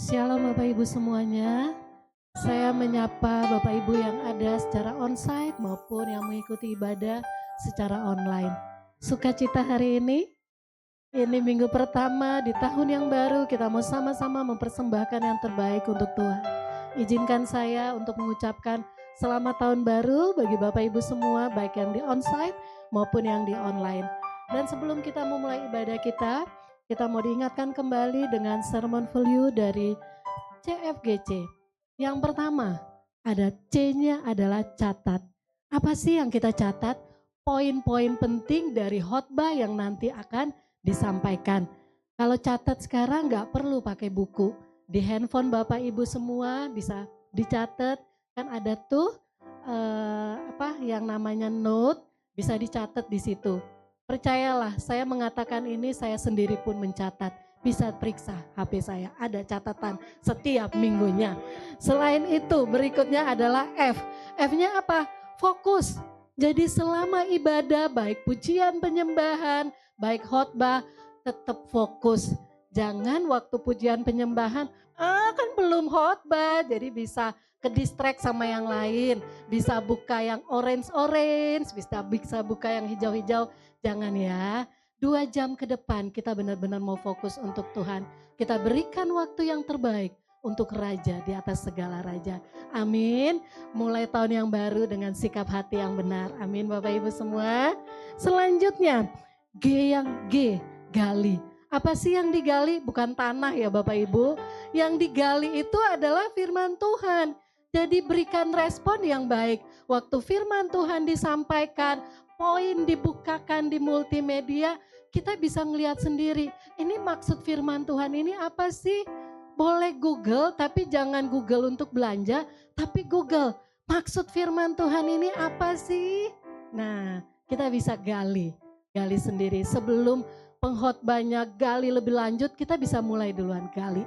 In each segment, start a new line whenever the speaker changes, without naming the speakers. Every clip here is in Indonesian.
Shalom Bapak Ibu semuanya. Saya menyapa Bapak Ibu yang ada secara onsite maupun yang mengikuti ibadah secara online. Sukacita hari ini minggu pertama di tahun yang baru, kita mau sama-sama mempersembahkan yang terbaik untuk Tuhan. Izinkan saya untuk mengucapkan selamat tahun baru bagi Bapak Ibu semua, baik yang di onsite maupun yang di online. Dan sebelum kita memulai ibadah kita mau diingatkan kembali dengan sermon value dari CFGC. Yang pertama, ada C-nya adalah catat. Apa sih yang kita catat? Poin-poin penting dari khotbah yang nanti akan disampaikan. Kalau catat sekarang nggak perlu pakai buku. Di handphone Bapak Ibu semua bisa dicatat. Kan ada tuh yang namanya note, bisa dicatat di situ. Percayalah, saya mengatakan ini, saya sendiri pun mencatat. Bisa periksa HP saya, ada catatan setiap minggunya. Selain itu, berikutnya adalah F. F-nya apa? Fokus. Jadi selama ibadah, baik pujian penyembahan, baik khotbah, tetap fokus. Jangan waktu pujian penyembahan, kan belum khotbah, jadi bisa ke distract sama yang lain. Bisa buka yang orange-orange, bisa buka yang hijau-hijau. Jangan ya. 2 jam ke depan kita benar-benar mau fokus untuk Tuhan. Kita berikan waktu yang terbaik untuk Raja di atas segala Raja. Amin. Mulai tahun yang baru dengan sikap hati yang benar. Amin Bapak Ibu semua. Selanjutnya G, gali. Apa sih yang digali? Bukan tanah ya Bapak Ibu. Yang digali itu adalah firman Tuhan. Jadi berikan respon yang baik. Waktu firman Tuhan disampaikan, poin dibukakan di multimedia, kita bisa ngelihat sendiri, ini maksud firman Tuhan ini apa sih? Boleh Google, tapi jangan Google untuk belanja, tapi Google, maksud firman Tuhan ini apa sih? Nah, kita bisa gali sendiri. Sebelum pengkhotbahnya gali lebih lanjut, kita bisa mulai duluan gali.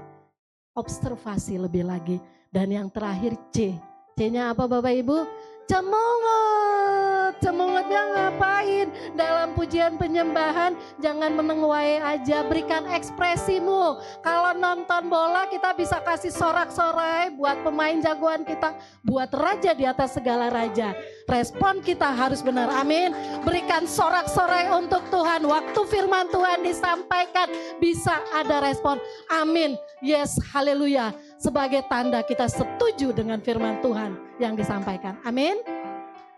Observasi lebih lagi. Dan yang terakhir C. C-nya apa Bapak Ibu? Cemungut. Cemungutnya ngapain? Dalam pujian penyembahan jangan menengwai aja, berikan ekspresimu. Kalau nonton bola kita bisa kasih sorak-sorai buat pemain jagoan kita, buat raja di atas segala raja. Respon kita harus benar, amin. Berikan sorak-sorai untuk Tuhan. Waktu firman Tuhan disampaikan bisa ada respon, amin. Yes, haleluya. Sebagai tanda kita setuju dengan firman Tuhan yang disampaikan, amin.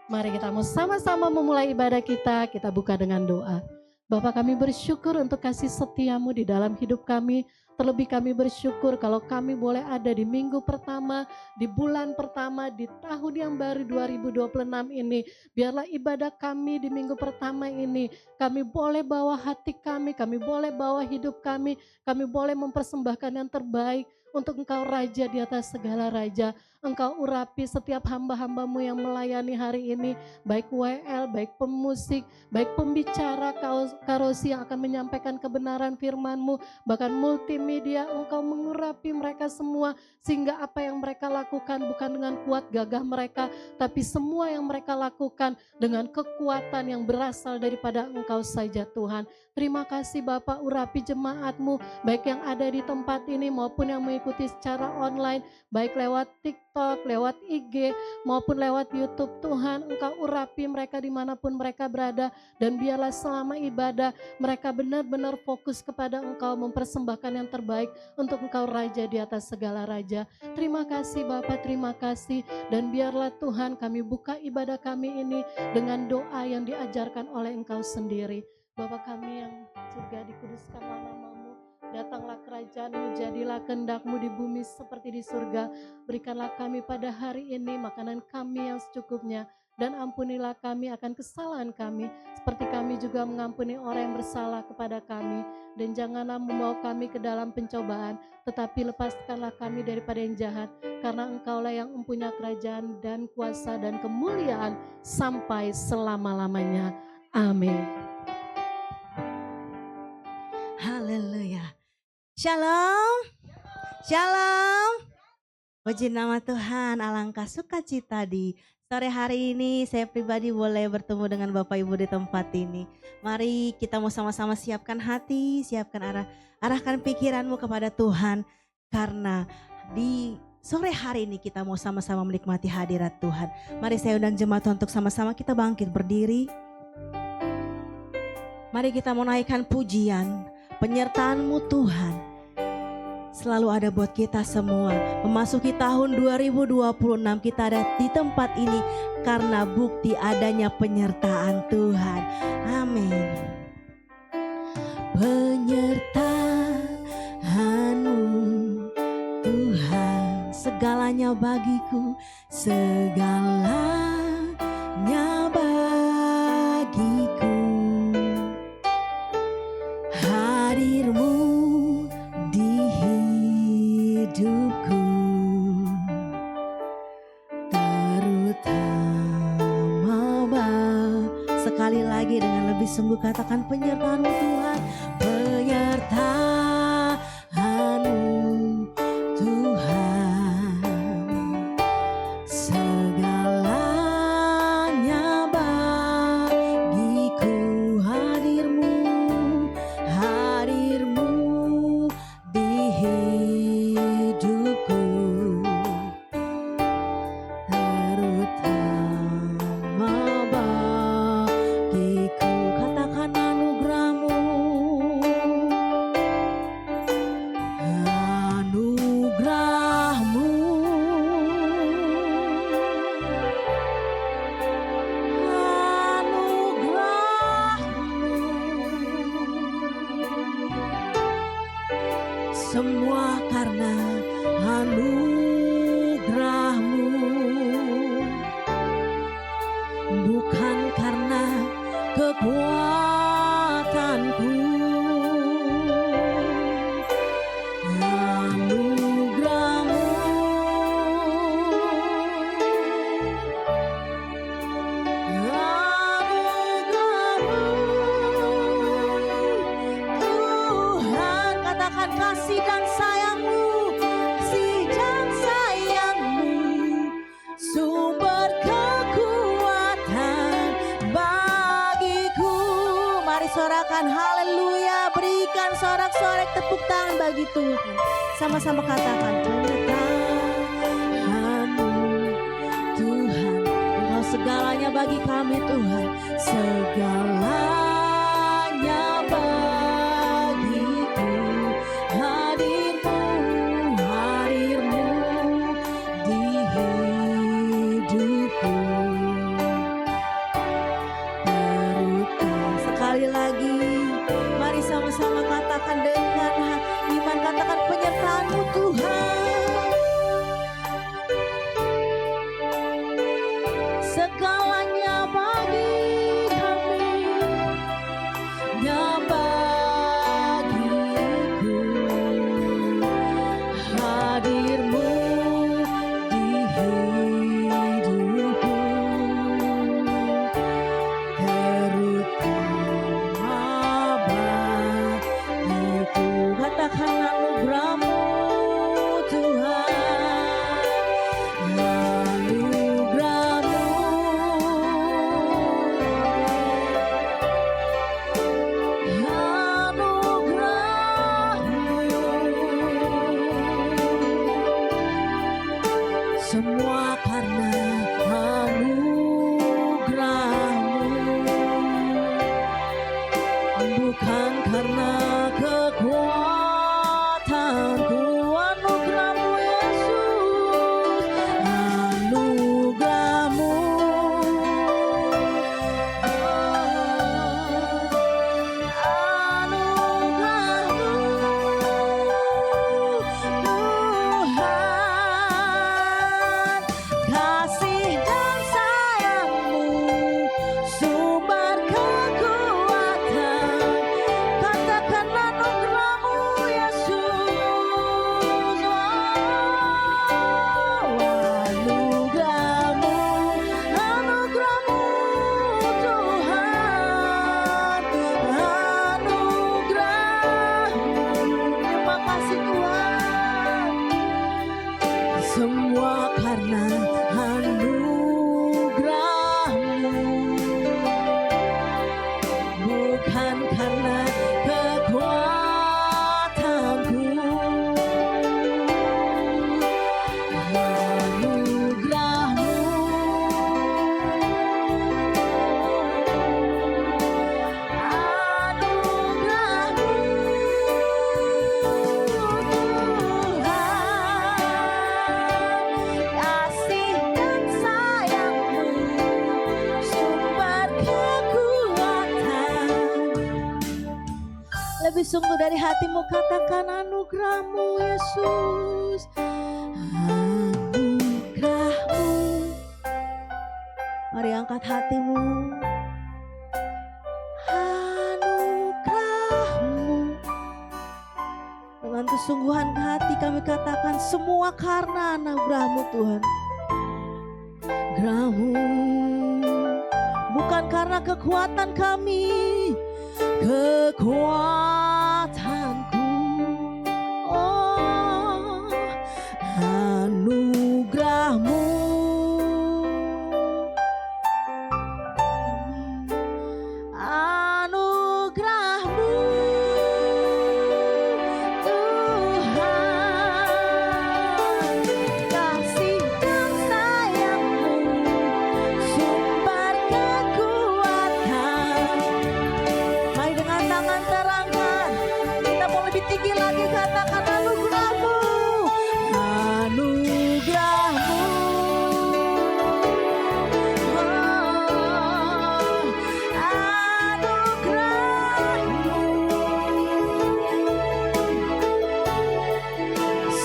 Mari kita mau sama-sama memulai ibadah kita buka dengan doa. Bapa, kami bersyukur untuk kasih setiamu di dalam hidup kami. Terlebih kami bersyukur kalau kami boleh ada di minggu pertama, di bulan pertama, di tahun yang baru 2026 ini. Biarlah ibadah kami di minggu pertama ini, kami boleh bawa hati kami boleh bawa hidup kami boleh mempersembahkan yang terbaik untuk Engkau Raja di atas segala Raja. Engkau urapi setiap hamba-hambamu yang melayani hari ini, baik WL, baik pemusik, baik pembicara, karosi yang akan menyampaikan kebenaran firman-Mu, bahkan multimedia. Engkau mengurapi mereka semua, sehingga apa yang mereka lakukan bukan dengan kuat gagah mereka, tapi semua yang mereka lakukan dengan kekuatan yang berasal daripada Engkau saja Tuhan. Terima kasih Bapak, urapi jemaat-Mu, baik yang ada di tempat ini maupun yang mengikuti secara online, baik lewat TikTok, lewat IG, maupun lewat YouTube. Tuhan, Engkau urapi mereka dimanapun mereka berada, dan biarlah selama ibadah mereka benar-benar fokus kepada Engkau, mempersembahkan yang terbaik untuk Engkau Raja di atas segala Raja. Terima kasih Bapak, terima kasih, dan biarlah Tuhan kami buka ibadah kami ini dengan doa yang diajarkan oleh Engkau sendiri. Bapa kami yang surga, dikuduskanlah namamu, datanglah kerajaan-Mu, jadilah kehendak-Mu di bumi seperti di surga. Berikanlah kami pada hari ini makanan kami yang secukupnya, dan ampunilah kami akan kesalahan kami, seperti kami juga mengampuni orang yang bersalah kepada kami. Dan janganlah membawa kami ke dalam pencobaan, tetapi lepaskanlah kami daripada yang jahat, karena Engkaulah yang mempunyai kerajaan dan kuasa dan kemuliaan sampai selama-lamanya. Amin.
Haleluya. Shalom. Shalom. Puji nama Tuhan, alangkah sukacita di sore hari ini saya pribadi boleh bertemu dengan Bapak Ibu di tempat ini. Mari kita mau sama-sama siapkan hati, siapkan arahkan pikiranmu kepada Tuhan. karena di sore hari ini kita mau sama-sama menikmati hadirat Tuhan. Mari saya undang jemaat untuk sama-sama kita bangkit berdiri. Mari kita mau naikkan pujian, penyertaan-Mu Tuhan selalu ada buat kita semua. Memasuki tahun 2026 kita ada di tempat ini karena bukti adanya penyertaan Tuhan. Amin. Penyertaan-Mu Tuhan, segalanya bagiku, segalanya bagiku. Hadir-Mu di hidupku, terutama sekali lagi dengan lebih sungguh katakan penyertaan-Mu Tuhan, penyertaan-Mu Tuhan, segalanya bagiku. Hadir-Mu di hidupku, terutama bagiku. Katakan anugerah-Mu, anugerah-Mu, semua karena anugerah-Mu, bukan karena kekuatanku. Anugerah-Mu, Tuhan, katakan kasih dan sayang-Mu, kasih dan sayang-Mu, sumber kekuatan bagiku. Mari sorakan haleluya, berikan sorak-sorak tepuk tangan bagi Tuhan. Sama-sama katakan penyertaan-Mu Tuhan, Engkau segalanya bagi kami Tuhan, segalanya bagiku. Hadir-Mu di hidupku, terutama. Sekali lagi mari sama-sama katakan dengan iman, katakan penyertaan-Mu Tuhan, segalanya bagi kami, ya bagiku. Hadir-Mu di hidupku, terutama bagiku. Katakan anugerah-Mu Tuhan, anugerah-Mu, anugerah-Mu, semua karena anugerah-Mu, bukan karena kekuatanku. Anugerah-Mu Yesus, anugerah-Mu, Tuhan, kasih dan sayang-Mu, sumber kekuatan. Katakan Tapi sungguh dari hatimu katakan anugerah-Mu Yesus. Anugerah-Mu. Mari angkat hatimu. Anugerah-Mu. Dengan kesungguhan hati kami katakan semua karena anugerah-Mu Tuhan. Anugerah-Mu. Bukan karena kekuatan kami, kekuatanku. Oh, anugerah-Mu. Anugerah-Mu Tuhan, kasih dan sayang-Mu, sumber kekuatan. Mari dengan tangan terangkan, kita mau lebih tinggi lagi katakan anugerah-Mu. Anugerah-Mu.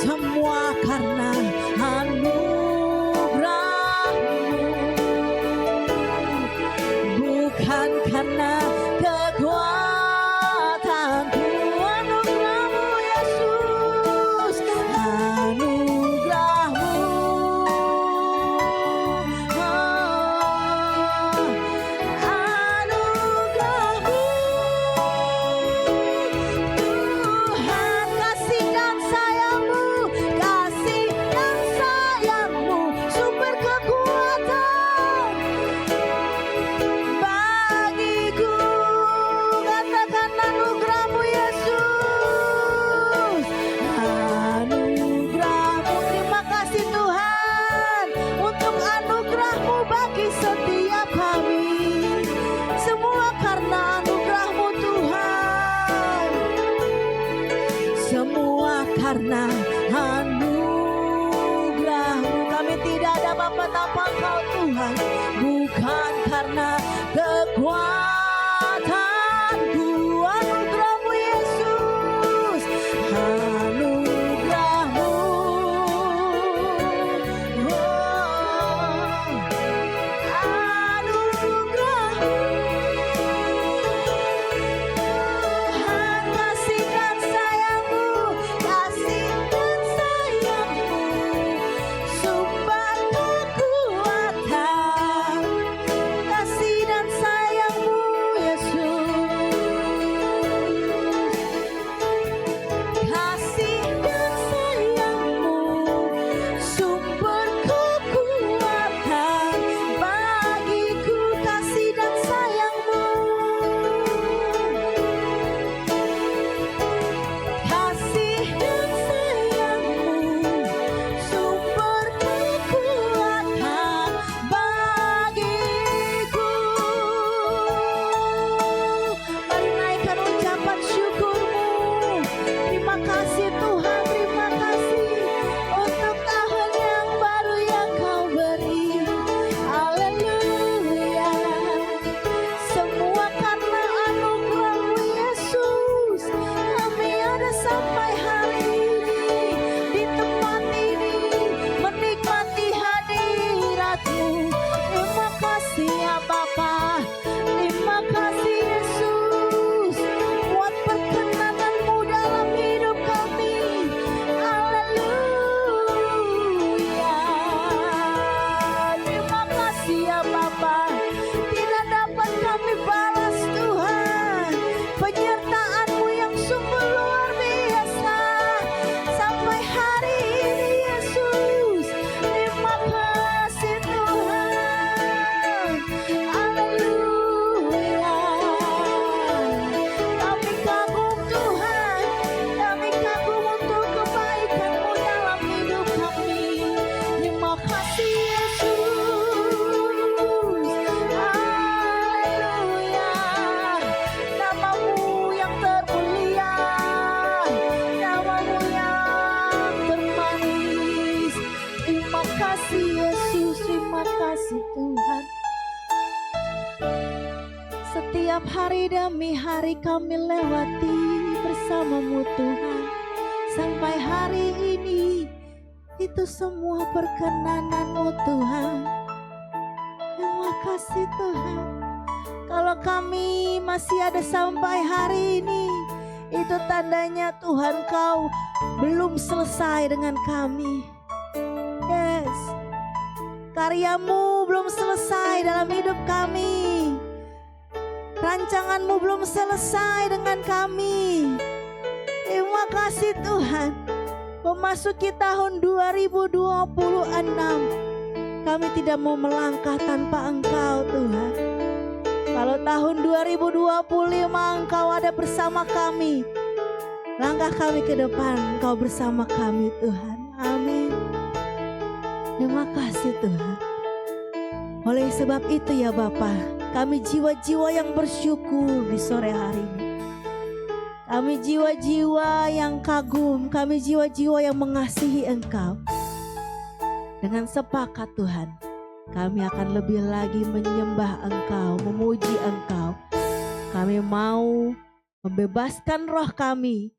Semua karena anugerah-Mu, bukan karena kekuatanku. Anugerah-Mu Yesus, anugerah-Mu. Anugerah-Mu Tuhan, kasih dan sayang-Mu, kasih dan sayang-Mu, sumber kekuatan bagiku. Katakan anugerah-Mu Yesus, anugerah-Mu. Terima kasih Tuhan untuk anugerah-Mu bagi setiap kami. Semua karena anugerah-Mu Tuhan. Semua karena anugerah-Mu. Kami tidak ada Bapa tanpa Engkau Tuhan. Bukan karena kekuatanku. Anugerah-Mu Yesus, anugerah-Mu. Anugerah-Mu Tuhan, kasih dan sayang-Mu, kasih dan sayang-Mu, sumber kekuatan. Kasih dan sayang-Mu Yesus, kasih dan sayang-Mu, sumber kekuatan bagiku. Kasih dan sayang-Mu, kasih dan sayang-Mu, sumber kekuatan bagiku. Mari naikkan ucapan syukur-Mu. Terima kasih Tuhan, terima kasih untuk tahun yang baru yang Kau beri. Haleluya. Semua karena anugerah-Mu Yesus, kami ada sampai hari ini di tempat ini menikmati hadirat-Mu. Terima kasih ya Bapa, terima kasih Yesus buat perkenan-Mu dalam hidup kami. Haleluya. Terima kasih ya Bapa, tidak dapat kami balas Tuhan penyertaan-Mu yang sungguh luar biasa sampai hari ini Yesus. Terima kasih Tuhan. Haleluya. Kami kagum Tuhan, kami kagum untuk kebaikan-Mu dalam hidup kami. Terima kasih Yesus. Haleluya. Nama-Mu yang termulia, nama-Mu yang termanis. Terima kasih Yesus, terima kasih Tuhan. Setiap hari demi hari kami lewati bersamamu Tuhan. Sampai hari ini itu semua perkenananmu Tuhan. Terima kasih Tuhan. Kalau kami masih ada sampai hari ini, itu tandanya Tuhan Kau belum selesai dengan kami. Yes, karyamu belum selesai dalam hidup kami. Rancanganmu belum selesai dengan kami. Terima kasih Tuhan. Memasuki tahun 2026, kami tidak mau melangkah tanpa Engkau Tuhan. Kalau tahun 2025 Engkau ada bersama kami, langkah kami ke depan Engkau bersama kami Tuhan. Amin. Terima kasih Tuhan. Oleh sebab itu ya Bapa, kami jiwa-jiwa yang bersyukur di sore hari ini. Kami jiwa-jiwa yang kagum, kami jiwa-jiwa yang mengasihi Engkau. Dengan sepakat Tuhan, kami akan lebih lagi menyembah Engkau, memuji Engkau. Kami mau membebaskan roh kami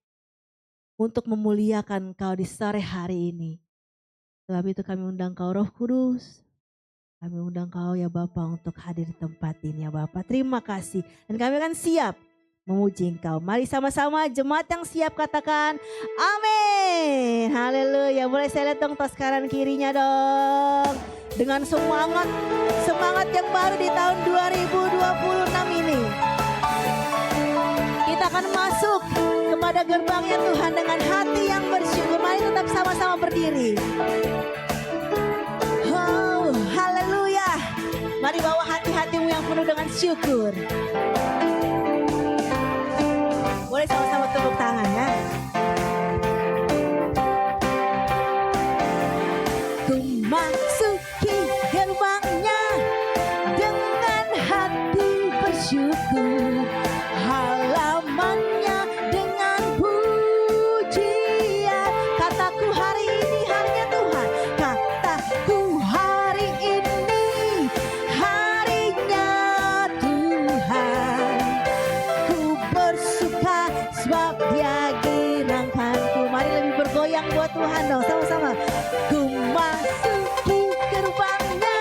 untuk memuliakan Engkau di sore hari ini. Sebab itu kami undang Kau Roh Kudus. Kami undang Kau ya Bapa untuk hadir di tempat ini ya Bapa. Terima kasih. Dan kami akan siap memuji Engkau. Mari sama-sama jemaat yang siap katakan amin. Haleluya. Boleh saya lihat dong tos kanan kirinya dong. Dengan semangat yang baru di tahun 2026 ini. Kita akan masuk kepada gerbangnya Tuhan dengan hati yang bersyukur. Mari tetap sama-sama berdiri. Oh, haleluya. Mari bawa hati-hatimu yang penuh dengan syukur. Boleh sama-sama tepuk tangan ya. Ku masuki gerbangnya dengan hati bersyukur, halamannya dengan pujian. Kataku hari ini harinya Tuhan, kataku hari ini harinya Tuhan. Ku bersuka sebab Dia girangkanku. Mari lebih bergoyang buat Tuhan dong sama-sama. Ku masuki gerbangnya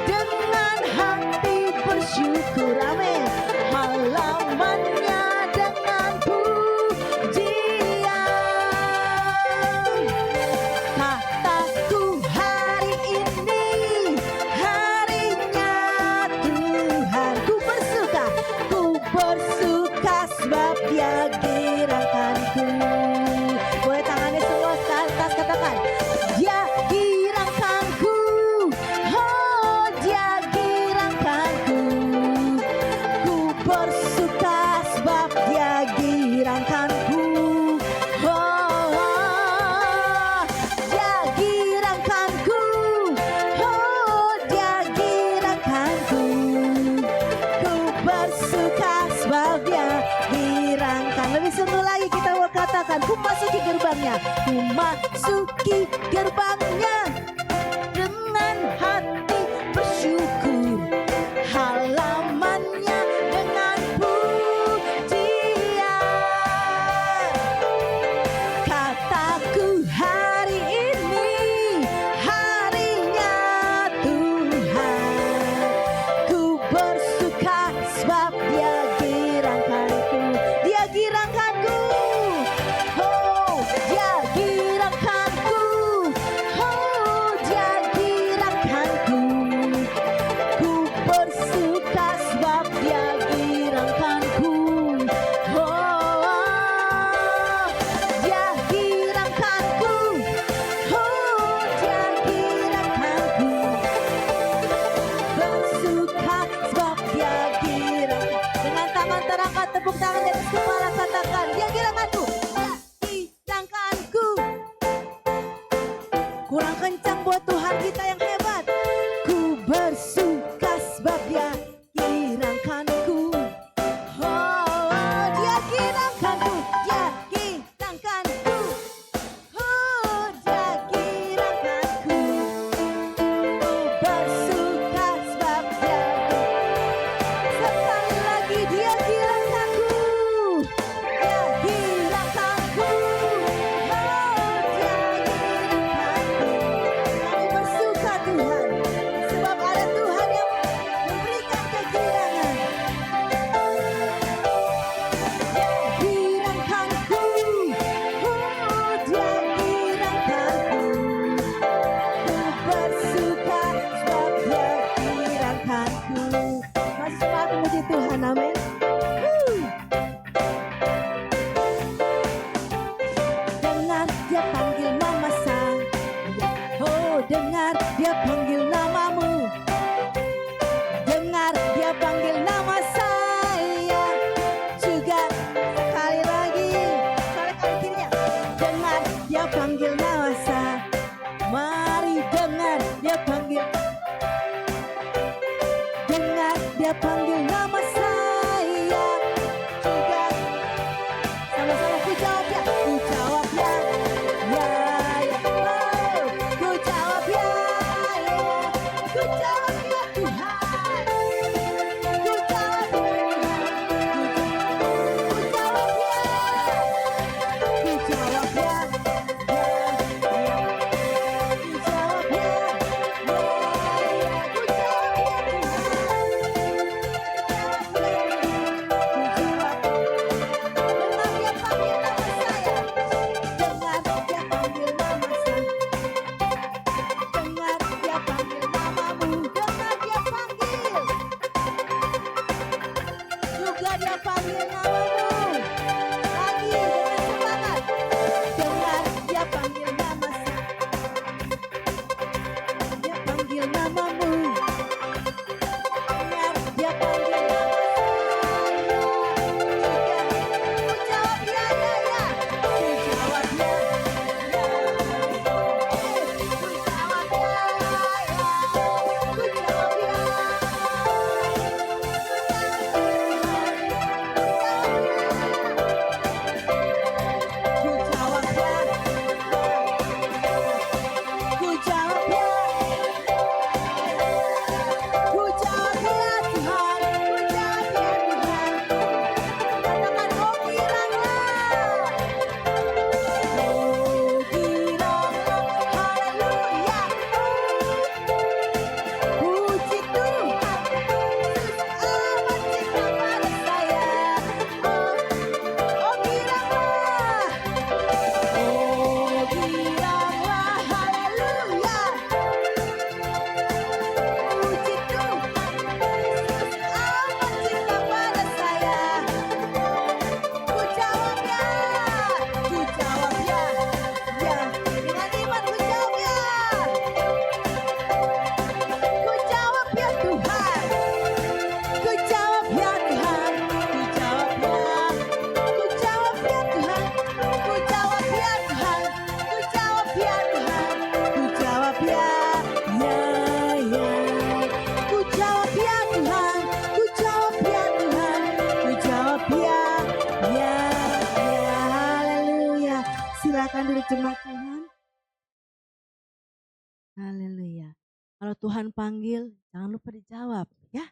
dengan hati bersyukur, amin. Halamannya dengan pujian. Kataku hari ini harinya Tuhan. Ku bersuka sebab Dia girangkanku. Boleh tangannya semua ke atas, katakan Dia girangkanku. Oh, Dia girangkanku. Ku bersuka sebab Dia girangkanku. Oh, Dia girangkanku. Oh, Dia girangkanku. Ku bersuka sebab Dia girangkan. Lebih sungguh lagi kita mau katakan, ku masuki gerbangnya. Ku masuki gerbangnya dengan hati bersyukur, halamannya dengan pujian. Kataku hari ini harinya Tuhan. Ku bersuka sebab Dia girangkanku. Dia girangkanku. Oh, Dia girangkanku. Oh, Dia girangkanku. Ku bersuka sebab Dia girangkanku. Oh, Dia girangkanku. Oh, Dia girangkanku. Bersuka sebab Dia girang. Dengan tangan terangkat, tepuk tangan di atas kepala, katakan Dia girangkanku. Dia girangkanku. Kurang kencang buat Tuhan kita yang hebat. Ku bersuka sebab Dia girangkanku. Oh, Dia girangkanku. Dia girangkanku. Oh, Dia girangkanku. Ku bersuka sebab Dia. Sekali lagi Dia girangkanku. Dia girangkanku. Semangat memuji Tuhan, amin. Dengar dia panggil nama saya. Oh, dengar dia panggil namamu. Dengar dia panggil nama saya. Juga sekali lagi. Sekali kirinya. Dengar dia panggil nama saya. Mari dengar dia panggil. Dengar dia panggil nama saya. Juga sama-sama ku jawab ya. Ku jawab ya. Ya, ya. Oh, ku jawab ya. Ya. Ku jawab ya Tuhan. Ku jawab ya Tuhan. Ku jawab ya. Ku jawab ya. Ya, ya. Ku jawab ya. Ya, ya. Ku jawab ya Silakan duduk jemaat Tuhan. Haleluya. Kalau Tuhan panggil, jangan lupa dijawab ya.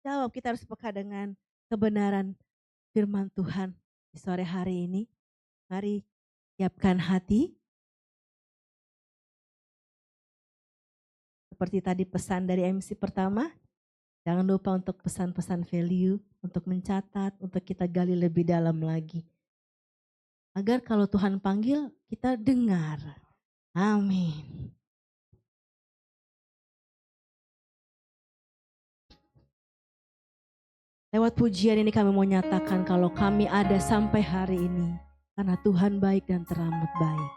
Jawab, kita harus peka dengan kebenaran firman Tuhan di sore hari ini. Mari siapkan hati. Seperti tadi pesan dari MC pertama, jangan lupa untuk pesan-pesan value, untuk mencatat, untuk kita gali lebih dalam lagi. Agar kalau Tuhan panggil, kita dengar. Amin. Lewat pujian ini kami mau nyatakan kalau kami ada sampai hari ini. Karena Tuhan baik dan teramat baik.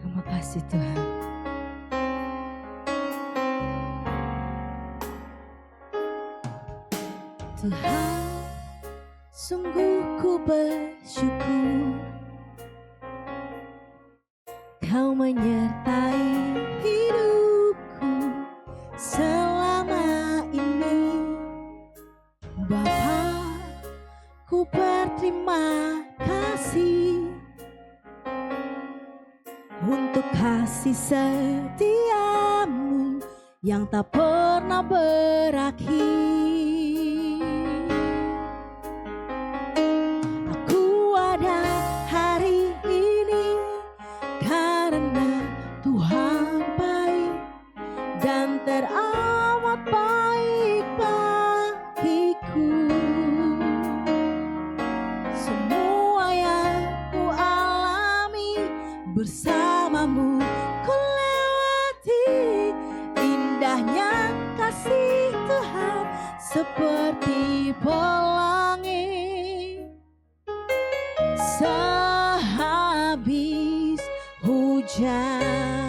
Terima kasih Tuhan. Tuhan, sungguh ku bersyukur Kau menyertai hidupku selama ini. Bapa, ku berterima kasih untuk kasih setiamu yang tak pernah berakhir. Aku ada hari ini karena Tuhan baik dan teramat baik bagiku. Semua yang ku alami bersamamu ku lewati, indah Indahnya kasih Tuhan seperti pelangi sehabis hujan.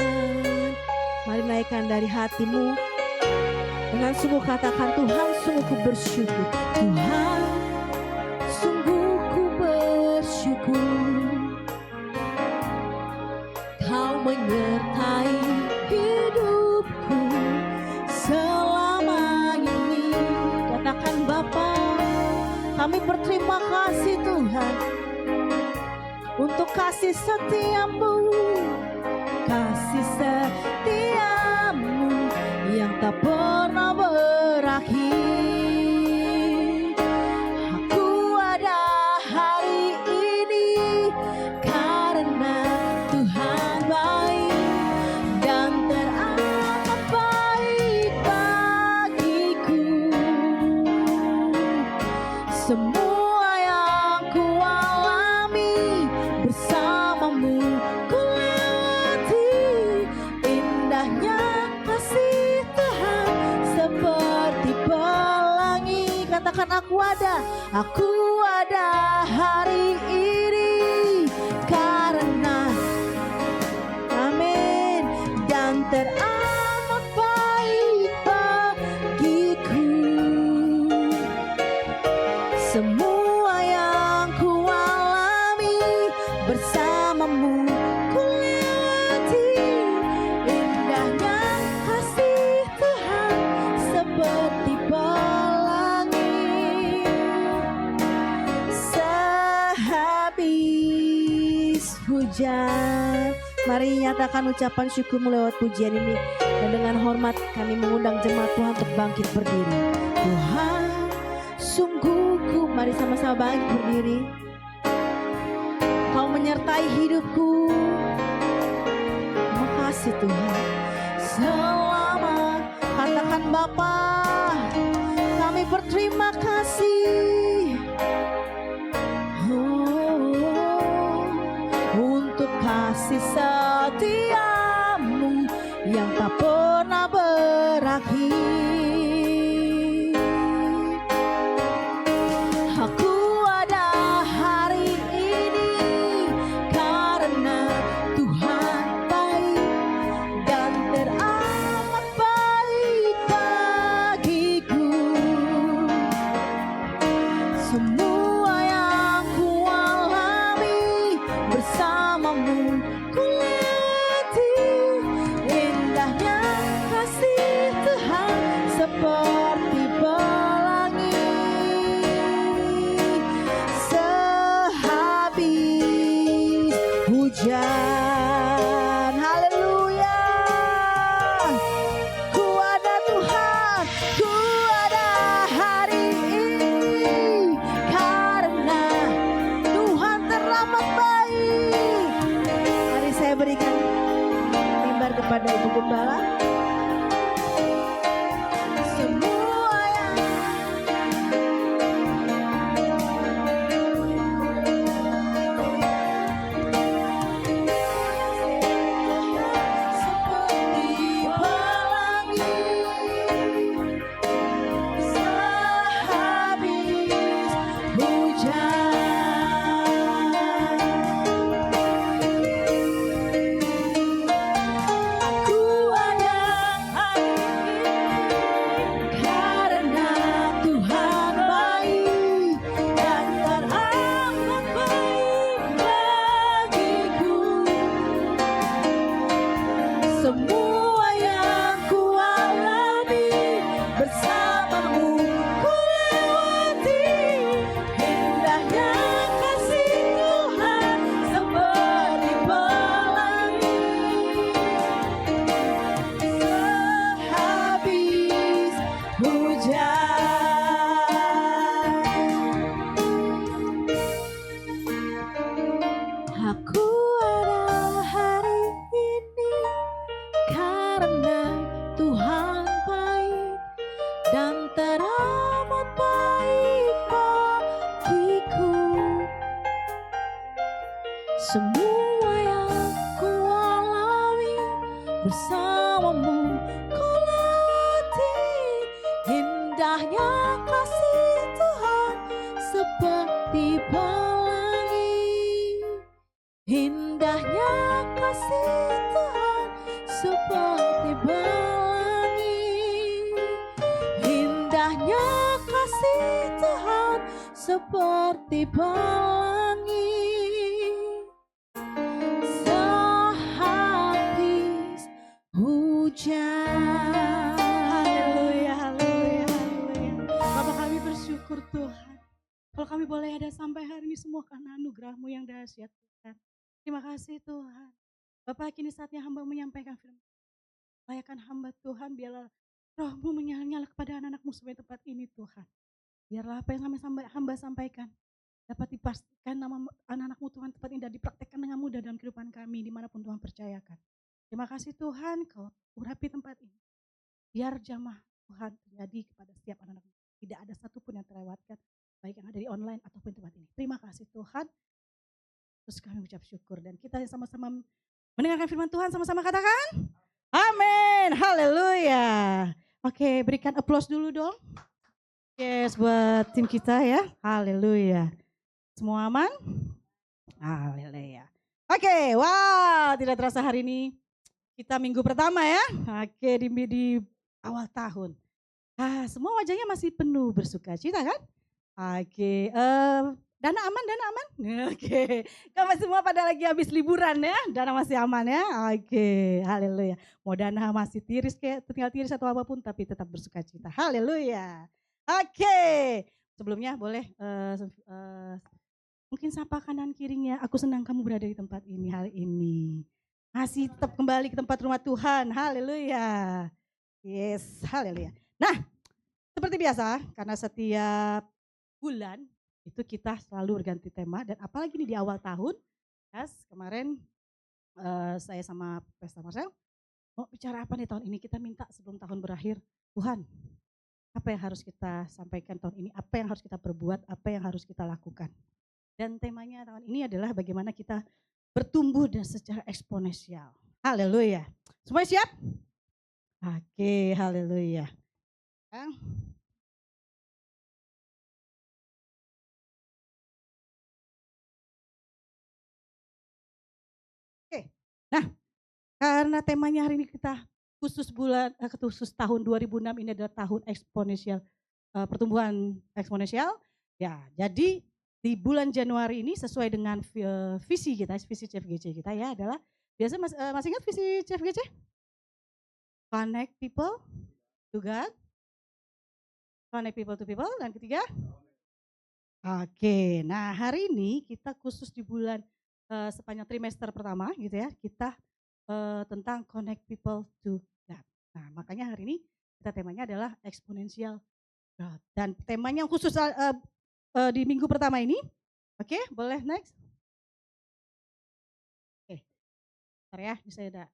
Mari naikkan dari hatimu. Dengan sungguh katakan, Tuhan sungguh ku bersyukur. Tuhan sungguh ku bersyukur. Kau menyertai hidupku selama ini. Katakan Bapa, kami berterima kasih Tuhan untuk kasih setiamu. Kasih setiamu yang tak pernah berakhir. Aku ada hari ini karena Tuhan baik dan teramat baik bagiku. Semua yang ku alami bersamamu ku lewati. Indahnya kasih Tuhan seperti pelangi. Katakan aku ada hari ini karena amin dan teramat baik bagiku. Semua yang ku alami bersamamu ku lewati. Indahnya kasih Tuhan seperti pelangi sehabis hujan. Mari nyatakan ucapan syukurmu lewat pujian ini. Dan dengan hormat kami mengundang jemaat Tuhan untuk bangkit berdiri. Tuhan sungguh ku, mari sama-sama bangkit berdiri. Kau menyertai hidupku. Terima kasih Tuhan. Selamat, katakan Bapa, kami berterima kasih untuk kasih setiamu yang tak pernah berakhir. Aku ada hari ini karena Tuhan baik dan teramat baik bagiku. Semua yang ku alami bersamamu ku lewati. Indahnya kasih Tuhan seperti pelangi sehabis hujan. Haleluya. Ku ada Tuhan, ku ada hari ini karena Tuhan teramat baik. Mari saya berikan mimbar kepada Ibu Gembala. Semua yang seperti pelangi sehabis hujan. Ku ada hari ini karena Tuhan baik dan teramat baik bagiku. Semua yang ku alami bersamamu ku lewati. Indahnya kasih Tuhan seperti pelangi sehabis hujan. Aku ada hari ini karena Tuhan baik dan teramat baik bagiku. Semua yang ku alami bersamamu ku lewati. seperti pelangi sehabis hujan. Haleluya, haleluya, haleluya. Bapak kami bersyukur Tuhan. Kalau kami boleh ada sampai hari ini semua karena anugerah-Mu yang dahsyat Tuhan. Terima kasih Tuhan. Bapak kini saatnya hamba menyampaikan firman. Layakan hamba Tuhan biarlah roh-Mu menyala-nyala kepada anak-anak-Mu supaya tempat ini Tuhan. Biarlah apa yang hamba sampaikan dapat dipastikan nama anak-anak-Mu Tuhan tempat ini dan dipraktekkan dengan mudah dalam kehidupan kami dimanapun Tuhan percayakan. Terima kasih Tuhan Kau urapi tempat ini. Biar jamah Tuhan terjadi kepada setiap anak-anak. Tidak ada satupun yang terlewatkan baik yang ada di online ataupun tempat ini. Terima kasih Tuhan. Terus kami ucap syukur dan kita sama-sama mendengarkan firman Tuhan sama-sama katakan. Amin. Haleluya. Oke, berikan applause dulu dong. Yes, buat tim kita ya. Haleluya. Semua aman? Haleluya. Oke, wow, tidak terasa hari ini kita minggu pertama ya. Oke, di awal tahun. Semua wajahnya masih penuh bersukacita kan? Oke, dana aman, dana aman? Oke, kamu semua pada lagi habis liburan ya, dana masih aman ya? Oke, haleluya. Mau dana masih tiris kayak tinggal tiris atau apapun tapi tetap bersukacita. Haleluya. Oke, sebelumnya boleh mungkin sapa kanan kirinya, aku senang kamu berada di tempat ini hari ini. Masih tetap kembali ke tempat rumah Tuhan, haleluya. Yes, haleluya. Nah, seperti biasa karena setiap bulan itu kita selalu berganti tema dan apalagi nih di awal tahun. Yes, kemarin saya sama Pastor Marcel mau bicara apa nih tahun ini, kita minta sebelum tahun berakhir, Tuhan apa yang harus kita sampaikan tahun ini, apa yang harus kita perbuat, apa yang harus kita lakukan. Dan temanya tahun ini adalah bagaimana kita bertumbuh dan secara eksponensial. Haleluya. Semuanya siap? Oke, haleluya. Oke, nah karena temanya hari ini kita khusus tahun 2006 ini adalah tahun eksponensial, pertumbuhan eksponensial. Ya, jadi di bulan Januari ini sesuai dengan visi kita, visi CFGC kita ya adalah biasa masih ingat visi CFGC? Connect people to God, connect people to people, dan ketiga? Oke, nah hari ini kita khusus di bulan sepanjang trimester pertama gitu ya, kita tentang connect people to God. Nah makanya hari ini kita temanya adalah exponential growth. Dan temanya khusus di minggu pertama ini, oke boleh next. Oke, bentar ya, ini saya ada.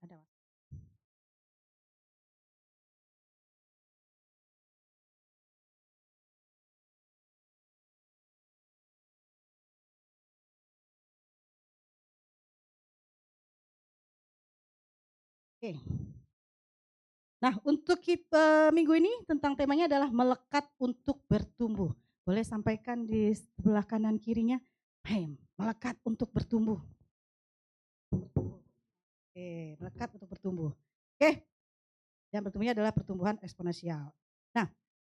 Oke. Nah untuk kita minggu ini tentang temanya adalah melekat untuk bertumbuh. Boleh sampaikan di sebelah kanan kirinya, melekat untuk bertumbuh. Oke, melekat untuk bertumbuh. Oke, yang bertumbuhnya adalah pertumbuhan eksponensial. Nah,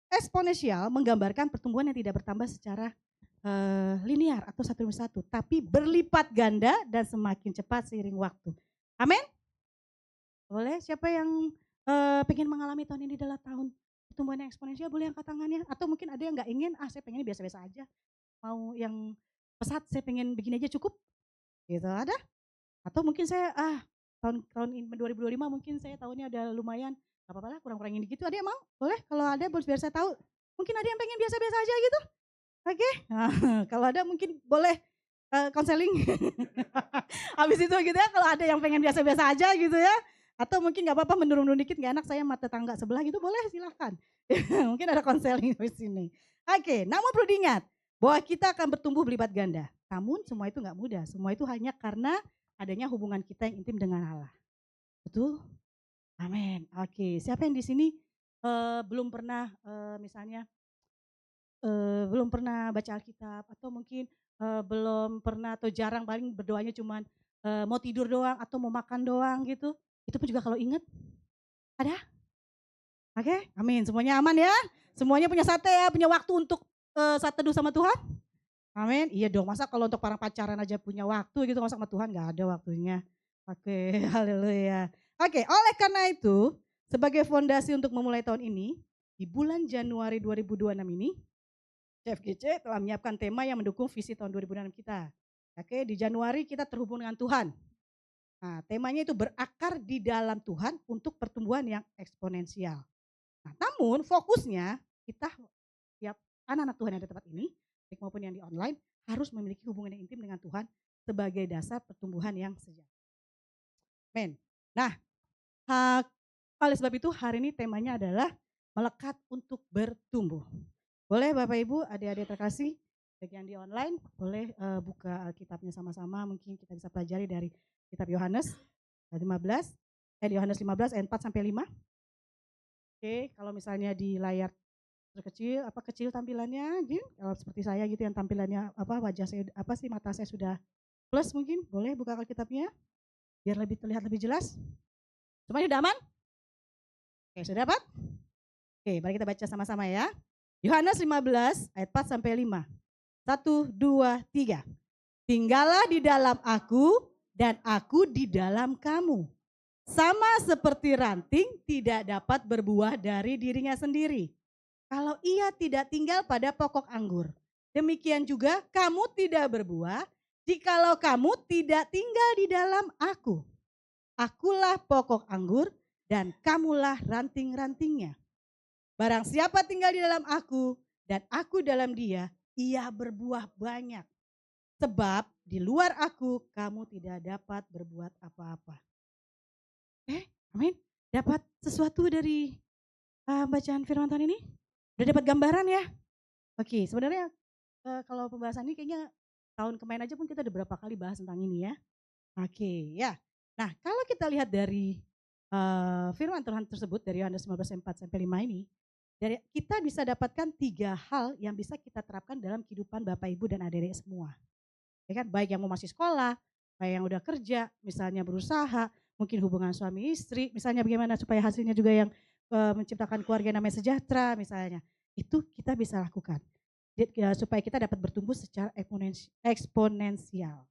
eksponensial menggambarkan pertumbuhan yang tidak bertambah secara linear atau satu demi satu, tapi berlipat ganda dan semakin cepat seiring waktu. Amin? Boleh, siapa yang pengen mengalami tahun ini adalah tahun pertumbuhan yang eksponensial, boleh angkat tangannya. Atau mungkin ada yang gak ingin, saya pengennya biasa-biasa aja. Mau yang pesat, saya pengen begini aja cukup. Gitu, ada? Atau mungkin saya, tahun ini 2025 mungkin saya tahunnya udah lumayan, gak apa-apa lah kurang-kurangin dikit, ada yang mau? Boleh, kalau ada biar saya tahu. Mungkin ada yang pengen biasa-biasa aja gitu. Oke, kalau ada mungkin boleh konseling. Habis itu gitu ya, kalau ada yang pengen biasa-biasa aja gitu ya. Atau mungkin gak apa-apa menurun dikit, gak enak saya mata tetangga sebelah gitu, boleh silahkan. Mungkin ada konseling di sini. Oke, namun perlu diingat bahwa kita akan bertumbuh berlipat ganda. Namun semua itu gak mudah, semua itu hanya karena adanya hubungan kita yang intim dengan Allah. Betul? Amin. Oke, siapa yang di sini belum pernah misalnya belum pernah baca Alkitab atau mungkin belum pernah atau jarang paling berdoanya cuman mau tidur doang atau mau makan doang gitu. Itu pun juga kalau ingat. Ada? Oke, amin. Semuanya aman ya? Semuanya punya sate ya, punya waktu untuk saat teduh sama Tuhan?
Amin. Iya dong, masa kalau untuk para pacaran aja punya waktu gitu, masa sama Tuhan nggak ada waktunya. Oke, haleluya. Oke, oleh karena itu, sebagai fondasi untuk memulai tahun ini, di bulan Januari 2026 ini, CFGC telah menyiapkan tema yang mendukung visi tahun 2026 kita. Oke, di Januari kita terhubung dengan Tuhan. Nah, temanya itu berakar di dalam Tuhan untuk pertumbuhan yang eksponensial. Nah, namun fokusnya kita tiap anak-anak Tuhan yang ada di tempat ini, baik maupun yang di online, harus memiliki hubungan yang intim dengan Tuhan sebagai dasar pertumbuhan yang sejahtera. Men. Nah, oleh sebab itu hari ini temanya adalah melekat untuk bertumbuh. Boleh Bapak Ibu, adik-adik terkasih, bagi yang di online, boleh buka Alkitabnya sama-sama, mungkin kita bisa pelajari dari kitab Yohanes 15, Yohanes 15 ayat 4 sampai 5. Oke, kalau misalnya di layar terkecil, kecil tampilannya, gitu, kalau seperti saya gitu yang tampilannya wajah saya mata saya sudah plus mungkin, boleh buka Alkitabnya biar lebih terlihat lebih jelas. Semuanya sudah aman? Oke, sudah dapat? Oke, mari kita baca sama-sama ya. Yohanes 15 ayat 4 sampai 5. 1, 2, 3. Tinggallah di dalam aku dan aku di dalam kamu. Sama seperti ranting tidak dapat berbuah dari dirinya sendiri kalau ia tidak tinggal pada pokok anggur. Demikian juga kamu tidak berbuah jikalau kamu tidak tinggal di dalam aku. Akulah pokok anggur dan kamulah ranting-rantingnya. Barang siapa tinggal di dalam aku dan aku dalam dia, ia berbuah banyak. Sebab di luar aku kamu tidak dapat berbuat apa-apa. Amin. Dapat sesuatu dari bacaan firman Tuhan ini? Udah dapat gambaran ya? Oke, sebenarnya kalau pembahasan ini kayaknya tahun kemarin aja pun kita udah berapa kali bahas tentang ini ya. Oke, ya. Nah, kalau kita lihat dari firman Tuhan tersebut dari Yohanes 15 4 sampai 5 ini, dari kita bisa dapatkan 3 hal yang bisa kita terapkan dalam kehidupan Bapak Ibu dan adik-adik semua. Ya kan, baik yang mau masih sekolah, baik yang udah kerja, misalnya berusaha, mungkin hubungan suami istri, misalnya bagaimana supaya hasilnya juga yang menciptakan keluarga yang namanya sejahtera misalnya. Itu kita bisa lakukan supaya kita dapat bertumbuh secara eksponensial.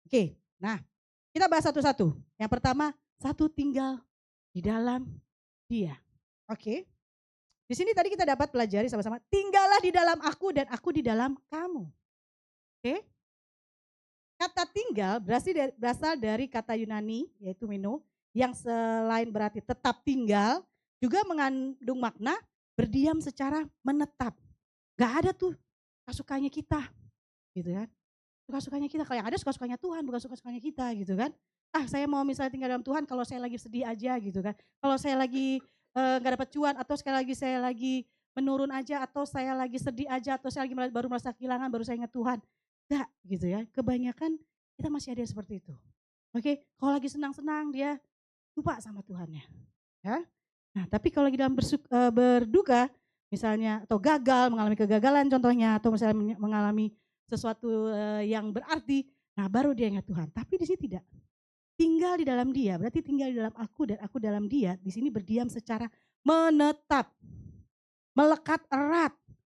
Oke, nah kita bahas satu-satu. Yang pertama, satu tinggal di dalam dia. Oke, di sini tadi kita dapat pelajari sama-sama, tinggallah di dalam aku dan aku di dalam kamu. Oke, kata tinggal berasal dari kata Yunani yaitu meno, yang selain berarti tetap tinggal, juga mengandung makna berdiam secara menetap. Gak ada tuh suka-sukanya kita gitu kan. Suka-sukanya kita, kalau yang ada suka-sukanya Tuhan bukan suka-sukanya kita gitu kan. Saya mau misalnya tinggal dalam Tuhan kalau saya lagi sedih aja gitu kan. Kalau saya lagi gak dapat cuan atau sekali lagi saya lagi menurun aja atau saya lagi sedih aja atau saya lagi baru merasa kehilangan baru saya ingat Tuhan. Enggak gitu ya, kebanyakan kita masih ada seperti itu. Oke, kalau lagi senang-senang dia lupa sama Tuhannya. Ya. Nah, tapi kalau lagi dalam berduka misalnya atau gagal, mengalami kegagalan contohnya atau misalnya mengalami sesuatu yang berarti, nah baru dia ingat Tuhan. Tapi di sini tidak. Tinggal di dalam dia, berarti tinggal di dalam aku dan aku dalam dia, di sini berdiam secara menetap, melekat erat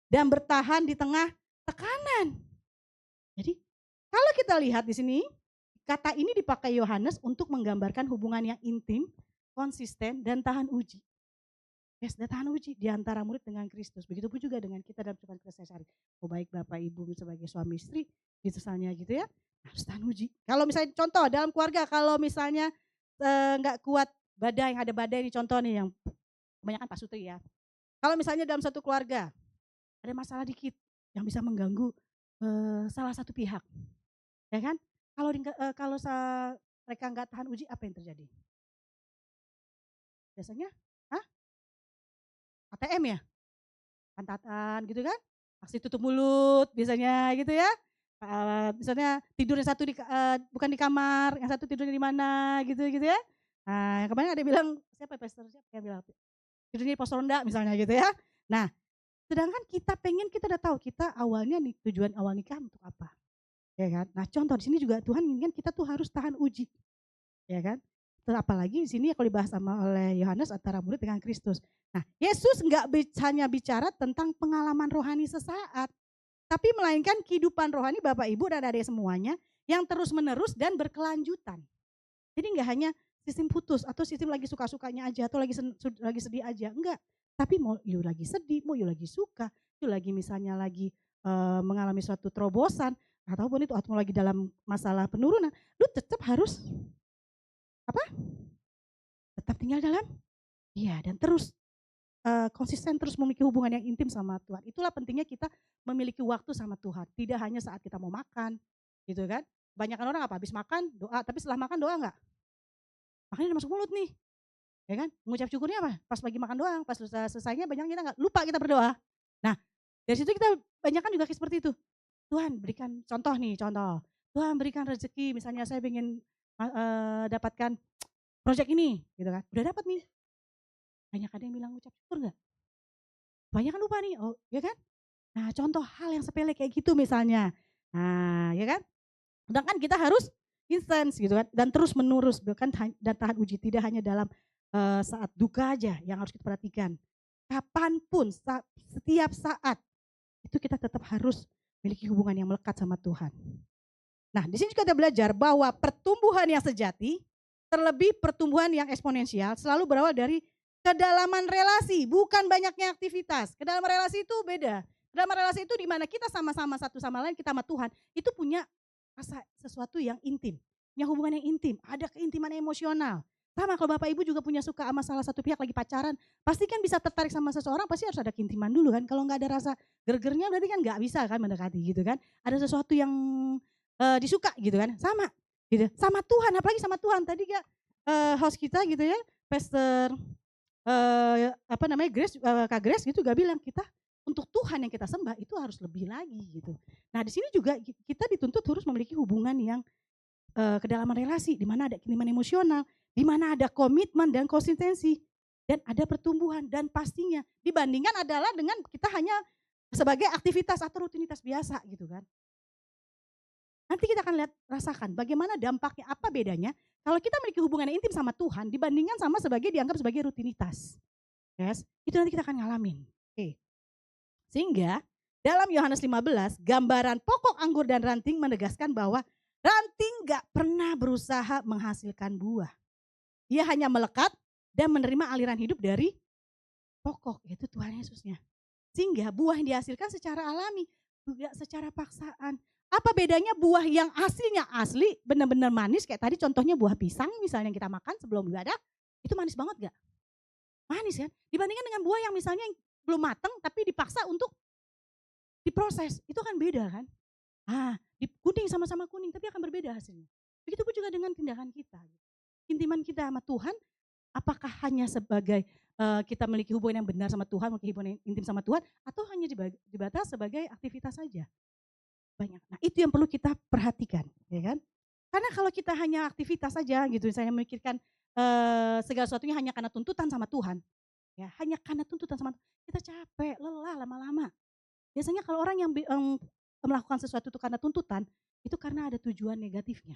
dan bertahan di tengah tekanan. Jadi kalau kita lihat di sini, kata ini dipakai Yohanes untuk menggambarkan hubungan yang intim, konsisten dan tahan uji. Yes, dan tahan uji di antara murid dengan Kristus. Begitupun juga dengan kita dalam kehidupan kita sehari-hari. Baik Bapak Ibu sebagai suami istri, misalnya gitu ya, harus tahan uji. Kalau misalnya contoh dalam keluarga, kalau misalnya nggak kuat badai, yang ada badai ini contoh nih yang kebanyakan Pak Sutri ya. Kalau misalnya dalam satu keluarga ada masalah dikit yang bisa mengganggu salah satu pihak, ya kan? Kalau mereka nggak tahan uji, apa yang terjadi? Biasanya, ATM ya? Pantatan gitu kan, aksi tutup mulut biasanya gitu ya. Misalnya tidurnya satu bukan di kamar, yang satu tidurnya di mana gitu ya. Nah, kemarin ada yang bilang, siapa yang bilang tidurnya di pos ronda misalnya gitu ya. Nah, sedangkan kita udah tahu kita awalnya nih tujuan awal nikah untuk apa, ya kan. Nah, contoh di sini juga Tuhan inginkan kita tuh harus tahan uji, ya kan. Apalagi di sini kalau dibahas oleh Yohanes antara murid dengan Kristus. Nah, Yesus nggak hanya bicara tentang pengalaman rohani sesaat, tapi melainkan kehidupan rohani Bapak Ibu dan adik semuanya yang terus menerus dan berkelanjutan. Jadi nggak hanya sistem putus atau sistem lagi suka-sukanya aja atau lagi sedih aja, enggak. Tapi mau you lagi sedih, mau you lagi suka, you lagi misalnya lagi mengalami suatu terobosan ataupun itu atau lagi dalam masalah penurunan, lu tetap harus apa? Tetap tinggal dalam dan terus konsisten terus memiliki hubungan yang intim sama Tuhan. Itulah pentingnya kita memiliki waktu sama Tuhan. Tidak hanya saat kita mau makan, gitu kan. Kebanyakan orang apa? Habis makan doa, tapi setelah makan doa enggak? Makannya udah masuk mulut nih, ya kan? Mengucap syukurnya apa? Pas lagi makan doang, pas selesainya banyak kita enggak lupa kita berdoa. Nah, dari situ kita banyak kan juga seperti itu. Tuhan berikan contoh. Tuhan berikan rezeki, misalnya saya ingin dapatkan proyek ini, gitu kan. Udah dapat nih. Banyak ada yang bilang ucap syukur enggak? Banyak kan lupa nih, oh ya kan? Nah contoh hal yang sepele kayak gitu misalnya. Nah ya kan? Sedangkan kita harus instan gitu kan dan terus menerus kan dan tahan uji, tidak hanya dalam saat duka aja yang harus kita perhatikan. Kapanpun, setiap saat itu kita tetap harus memiliki hubungan yang melekat sama Tuhan. Nah di sini juga kita belajar bahwa pertumbuhan yang sejati, terlebih pertumbuhan yang eksponensial selalu berawal dari kedalaman relasi, bukan banyaknya aktivitas. Kedalaman relasi itu beda. Kedalaman relasi itu di mana kita sama-sama satu sama lain, kita sama Tuhan, itu punya rasa sesuatu yang intim, punya hubungan yang intim, ada keintiman emosional. Sama kalau Bapak Ibu juga punya suka sama salah satu pihak lagi pacaran, pasti kan bisa tertarik sama seseorang, pasti harus ada keintiman dulu kan. Kalau nggak ada rasa gergernya berarti kan nggak bisa kan mendekati gitu kan. Ada sesuatu yang disuka gitu kan, sama gitu. Sama Tuhan, apalagi sama Tuhan. Tadi ya host kita gitu ya, Pastor Grace, Kak Grace gitu juga bilang kita untuk Tuhan yang kita sembah itu harus lebih lagi gitu. Nah di sini juga kita dituntut harus memiliki hubungan yang kedalaman relasi, di mana ada keintiman emosional, di mana ada komitmen dan konsistensi, dan ada pertumbuhan dan pastinya dibandingkan adalah dengan kita hanya sebagai aktivitas atau rutinitas biasa gitu kan. Nanti kita akan rasakan bagaimana dampaknya, apa bedanya kalau kita memiliki hubungan yang intim sama Tuhan dibandingkan sama dianggap sebagai rutinitas. Yes, itu nanti kita akan ngalamin. Oke. Sehingga dalam Yohanes 15, gambaran pokok anggur dan ranting menegaskan bahwa ranting gak pernah berusaha menghasilkan buah. Dia hanya melekat dan menerima aliran hidup dari pokok, yaitu Tuhan Yesusnya. Sehingga buah yang dihasilkan secara alami, tidak secara paksaan. Apa bedanya buah yang aslinya asli, benar-benar manis, kayak tadi contohnya buah pisang misalnya yang kita makan sebelum ibadah, itu manis banget gak? Manis kan? Dibandingkan dengan buah yang misalnya belum matang tapi dipaksa untuk diproses, itu kan beda kan? Kuning sama-sama kuning tapi akan berbeda hasilnya. Begitu pun juga dengan tindakan kita. Intiman kita sama Tuhan, apakah hanya sebagai kita memiliki hubungan yang benar sama Tuhan, memiliki hubungan yang intim sama Tuhan, atau hanya dibatas sebagai aktivitas saja? Banyak. Nah itu yang perlu kita perhatikan, ya kan? Karena kalau kita hanya aktivitas saja gitu, misalnya memikirkan segala sesuatunya hanya karena tuntutan sama Tuhan, ya hanya karena tuntutan sama Tuhan, kita capek, lelah lama-lama. Biasanya kalau orang yang melakukan sesuatu itu karena tuntutan, itu karena ada tujuan negatifnya.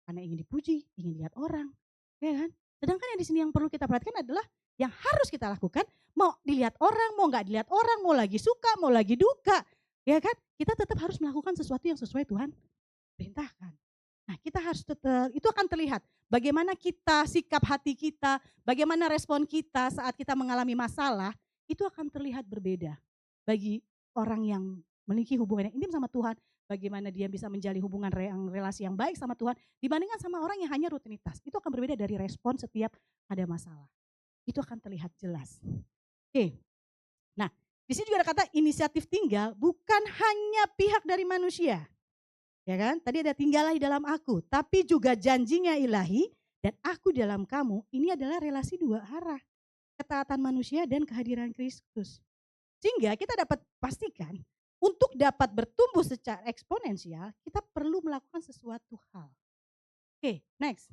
Karena ingin dipuji, ingin lihat orang, ya kan? Sedangkan yang di sini yang perlu kita perhatikan adalah yang harus kita lakukan, mau dilihat orang, mau nggak dilihat orang, mau lagi suka, mau lagi duka, ya kan? Kita tetap harus melakukan sesuatu yang sesuai Tuhan perintahkan. Nah kita harus tetap, itu akan terlihat bagaimana kita, sikap hati kita, bagaimana respon kita saat kita mengalami masalah, itu akan terlihat berbeda. Bagi orang yang memiliki hubungan yang intim sama Tuhan, bagaimana dia bisa menjalin hubungan relasi yang baik sama Tuhan, dibandingkan sama orang yang hanya rutinitas. Itu akan berbeda dari respon setiap ada masalah. Itu akan terlihat jelas. Oke. Nah, di sini juga ada kata inisiatif tinggal bukan hanya pihak dari manusia. Ya kan? Tadi ada tinggallah di dalam aku, tapi juga janjinya ilahi dan aku di dalam kamu. Ini adalah relasi dua arah. Ketaatan manusia dan kehadiran Kristus. Sehingga kita dapat pastikan untuk dapat bertumbuh secara eksponensial, kita perlu melakukan sesuatu hal. Oke, next.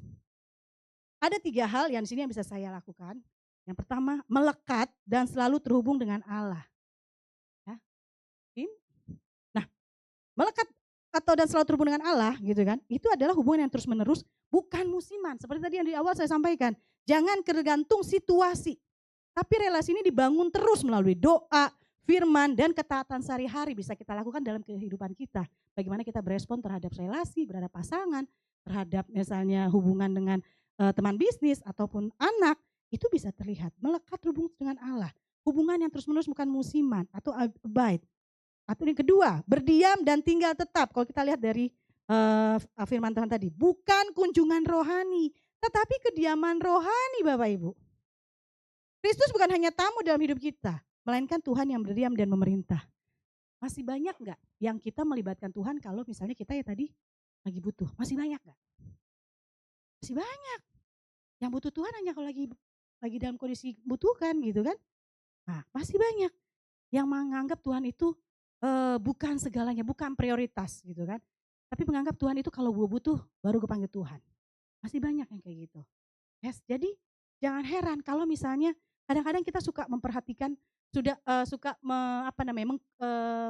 Ada 3 hal yang di sini yang bisa saya lakukan. Yang pertama, melekat dan selalu terhubung dengan Allah. Ya. Nah, melekat atau dan selalu terhubung dengan Allah gitu kan, itu adalah hubungan yang terus menerus, bukan musiman. Seperti tadi yang di awal saya sampaikan, jangan tergantung situasi. Tapi relasi ini dibangun terus melalui doa, firman dan ketaatan sehari-hari bisa kita lakukan dalam kehidupan kita. Bagaimana kita berespon terhadap relasi, terhadap pasangan, terhadap misalnya hubungan dengan teman bisnis ataupun anak, itu bisa terlihat melekat hubungan dengan Allah. Hubungan yang terus-menerus bukan musiman atau abide. Atau yang kedua, berdiam dan tinggal tetap. Kalau kita lihat dari firman Tuhan tadi, bukan kunjungan rohani, tetapi kediaman rohani Bapak Ibu. Kristus bukan hanya tamu dalam hidup kita, melainkan Tuhan yang berdiam dan memerintah. Masih banyak nggak yang kita melibatkan Tuhan kalau misalnya kita ya tadi lagi butuh? Masih banyak nggak? Masih banyak. Yang butuh Tuhan hanya kalau lagi dalam kondisi butuhkan gitu kan. Nah, masih banyak yang menganggap Tuhan itu bukan segalanya, bukan prioritas gitu kan. Tapi menganggap Tuhan itu kalau gue butuh baru gue panggil Tuhan. Masih banyak yang kayak gitu. Yes, jadi jangan heran kalau misalnya kadang-kadang kita suka memperhatikan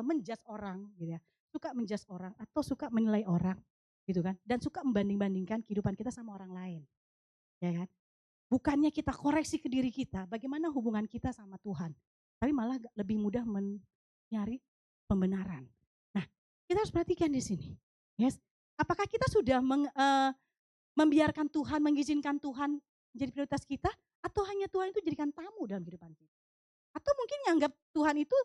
menjudge orang gitu ya. Suka menjudge orang atau suka menilai orang gitu kan. Dan suka membanding-bandingkan kehidupan kita sama orang lain. Ya kan? Bukannya kita koreksi ke diri kita, bagaimana hubungan kita sama Tuhan. Tapi malah lebih mudah mencari pembenaran. Nah, kita harus perhatikan di sini. Yes. Apakah kita sudah membiarkan Tuhan, mengizinkan Tuhan menjadi prioritas kita, atau hanya Tuhan itu jadikan tamu dalam kehidupan kita? Atau mungkin menganggap Tuhan itu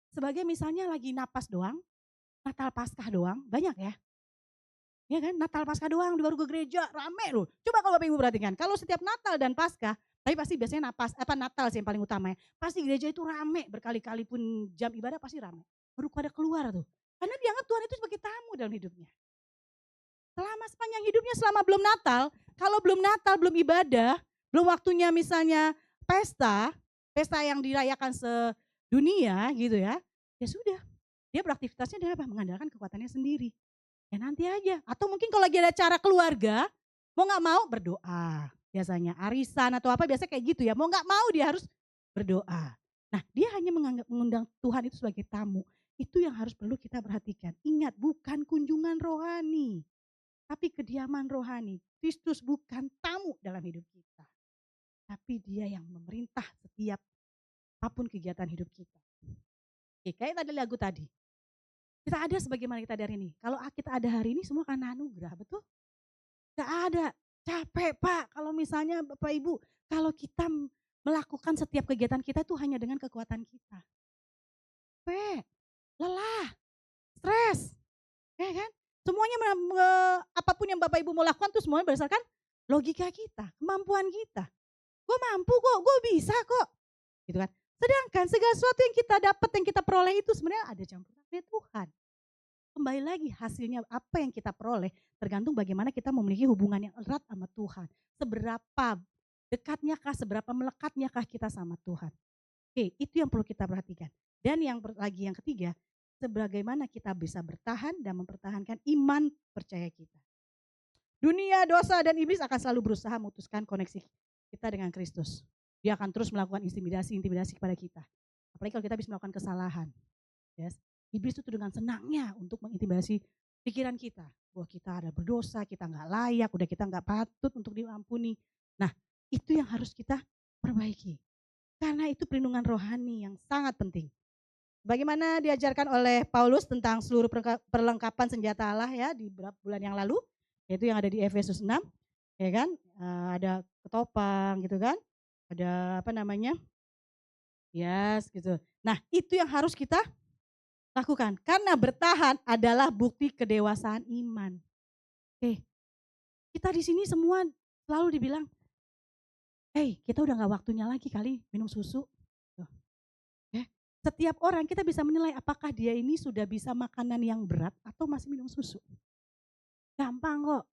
sebagai misalnya lagi napas doang, Natal Paskah doang, banyak ya. Ya kan, Natal Paskah doang, baru ke gereja, rame loh. Coba kalau Bapak Ibu perhatikan, kalau setiap Natal dan Paskah, tapi pasti biasanya Natal sih yang paling utama ya. Pasti gereja itu rame, berkali-kali pun jam ibadah pasti rame. Baru pada keluar tuh. Karena dianggap Tuhan itu sebagai tamu dalam hidupnya. Selama sepanjang hidupnya, selama belum Natal, kalau belum Natal, belum ibadah, belum waktunya misalnya pesta yang dirayakan sedunia gitu ya, ya sudah. Dia beraktivitasnya dengan apa? Mengandalkan kekuatannya sendiri. Ya nanti aja. Atau mungkin kalau lagi ada acara keluarga, mau gak mau berdoa. Biasanya arisan atau apa biasanya kayak gitu ya. Mau gak mau dia harus berdoa. Nah dia hanya mengundang Tuhan itu sebagai tamu. Itu yang harus perlu kita perhatikan. Ingat bukan kunjungan rohani. Tapi kediaman rohani. Kristus bukan tamu dalam hidup kita. Tapi dia yang memerintah setiap apapun kegiatan hidup kita. Oke, kayak tadi lagu tadi. Kita ada sebagaimana kita ada hari ini. Kalau kita ada hari ini semua karena anugerah, betul? Gak ada. Capek Pak, kalau misalnya Bapak Ibu, kalau kita melakukan setiap kegiatan kita itu hanya dengan kekuatan kita. Capek, lelah, stres, ya kan? Semuanya apapun yang Bapak Ibu mau lakukan itu semuanya berdasarkan logika kita, kemampuan kita. Gue mampu kok, gue bisa kok. Gitu kan? Sedangkan segala sesuatu yang kita dapat, yang kita peroleh itu sebenarnya ada campur tangannya Tuhan. Kembali lagi hasilnya apa yang kita peroleh tergantung bagaimana kita memiliki hubungan yang erat sama Tuhan. Seberapa dekatnya kah, seberapa melekatnya kah kita sama Tuhan. Oke, itu yang perlu kita perhatikan. Dan yang ketiga, sebagaimana kita bisa bertahan dan mempertahankan iman percaya kita. Dunia, dosa, dan iblis akan selalu berusaha memutuskan koneksi kita dengan Kristus. Dia akan terus melakukan intimidasi kepada kita. Apalagi kalau kita bisa melakukan kesalahan. Yes. Iblis itu dengan senangnya untuk mengintimidasi pikiran kita. Bahwa kita ada berdosa, kita nggak layak, udah kita nggak patut untuk diampuni. Nah itu yang harus kita perbaiki. Karena itu perlindungan rohani yang sangat penting. Bagaimana diajarkan oleh Paulus tentang seluruh perlengkapan senjata Allah ya di beberapa bulan yang lalu. Yaitu yang ada di Efesus 6. Ya kan, ada ketopang gitu kan. Ada yes gitu. Nah itu yang harus kita lakukan. Karena bertahan adalah bukti kedewasaan iman. Oke, kita di sini semua selalu dibilang, hey kita udah gak waktunya lagi kali minum susu. Setiap orang kita bisa menilai apakah dia ini sudah bisa makanan yang berat atau masih minum susu. Gampang kok,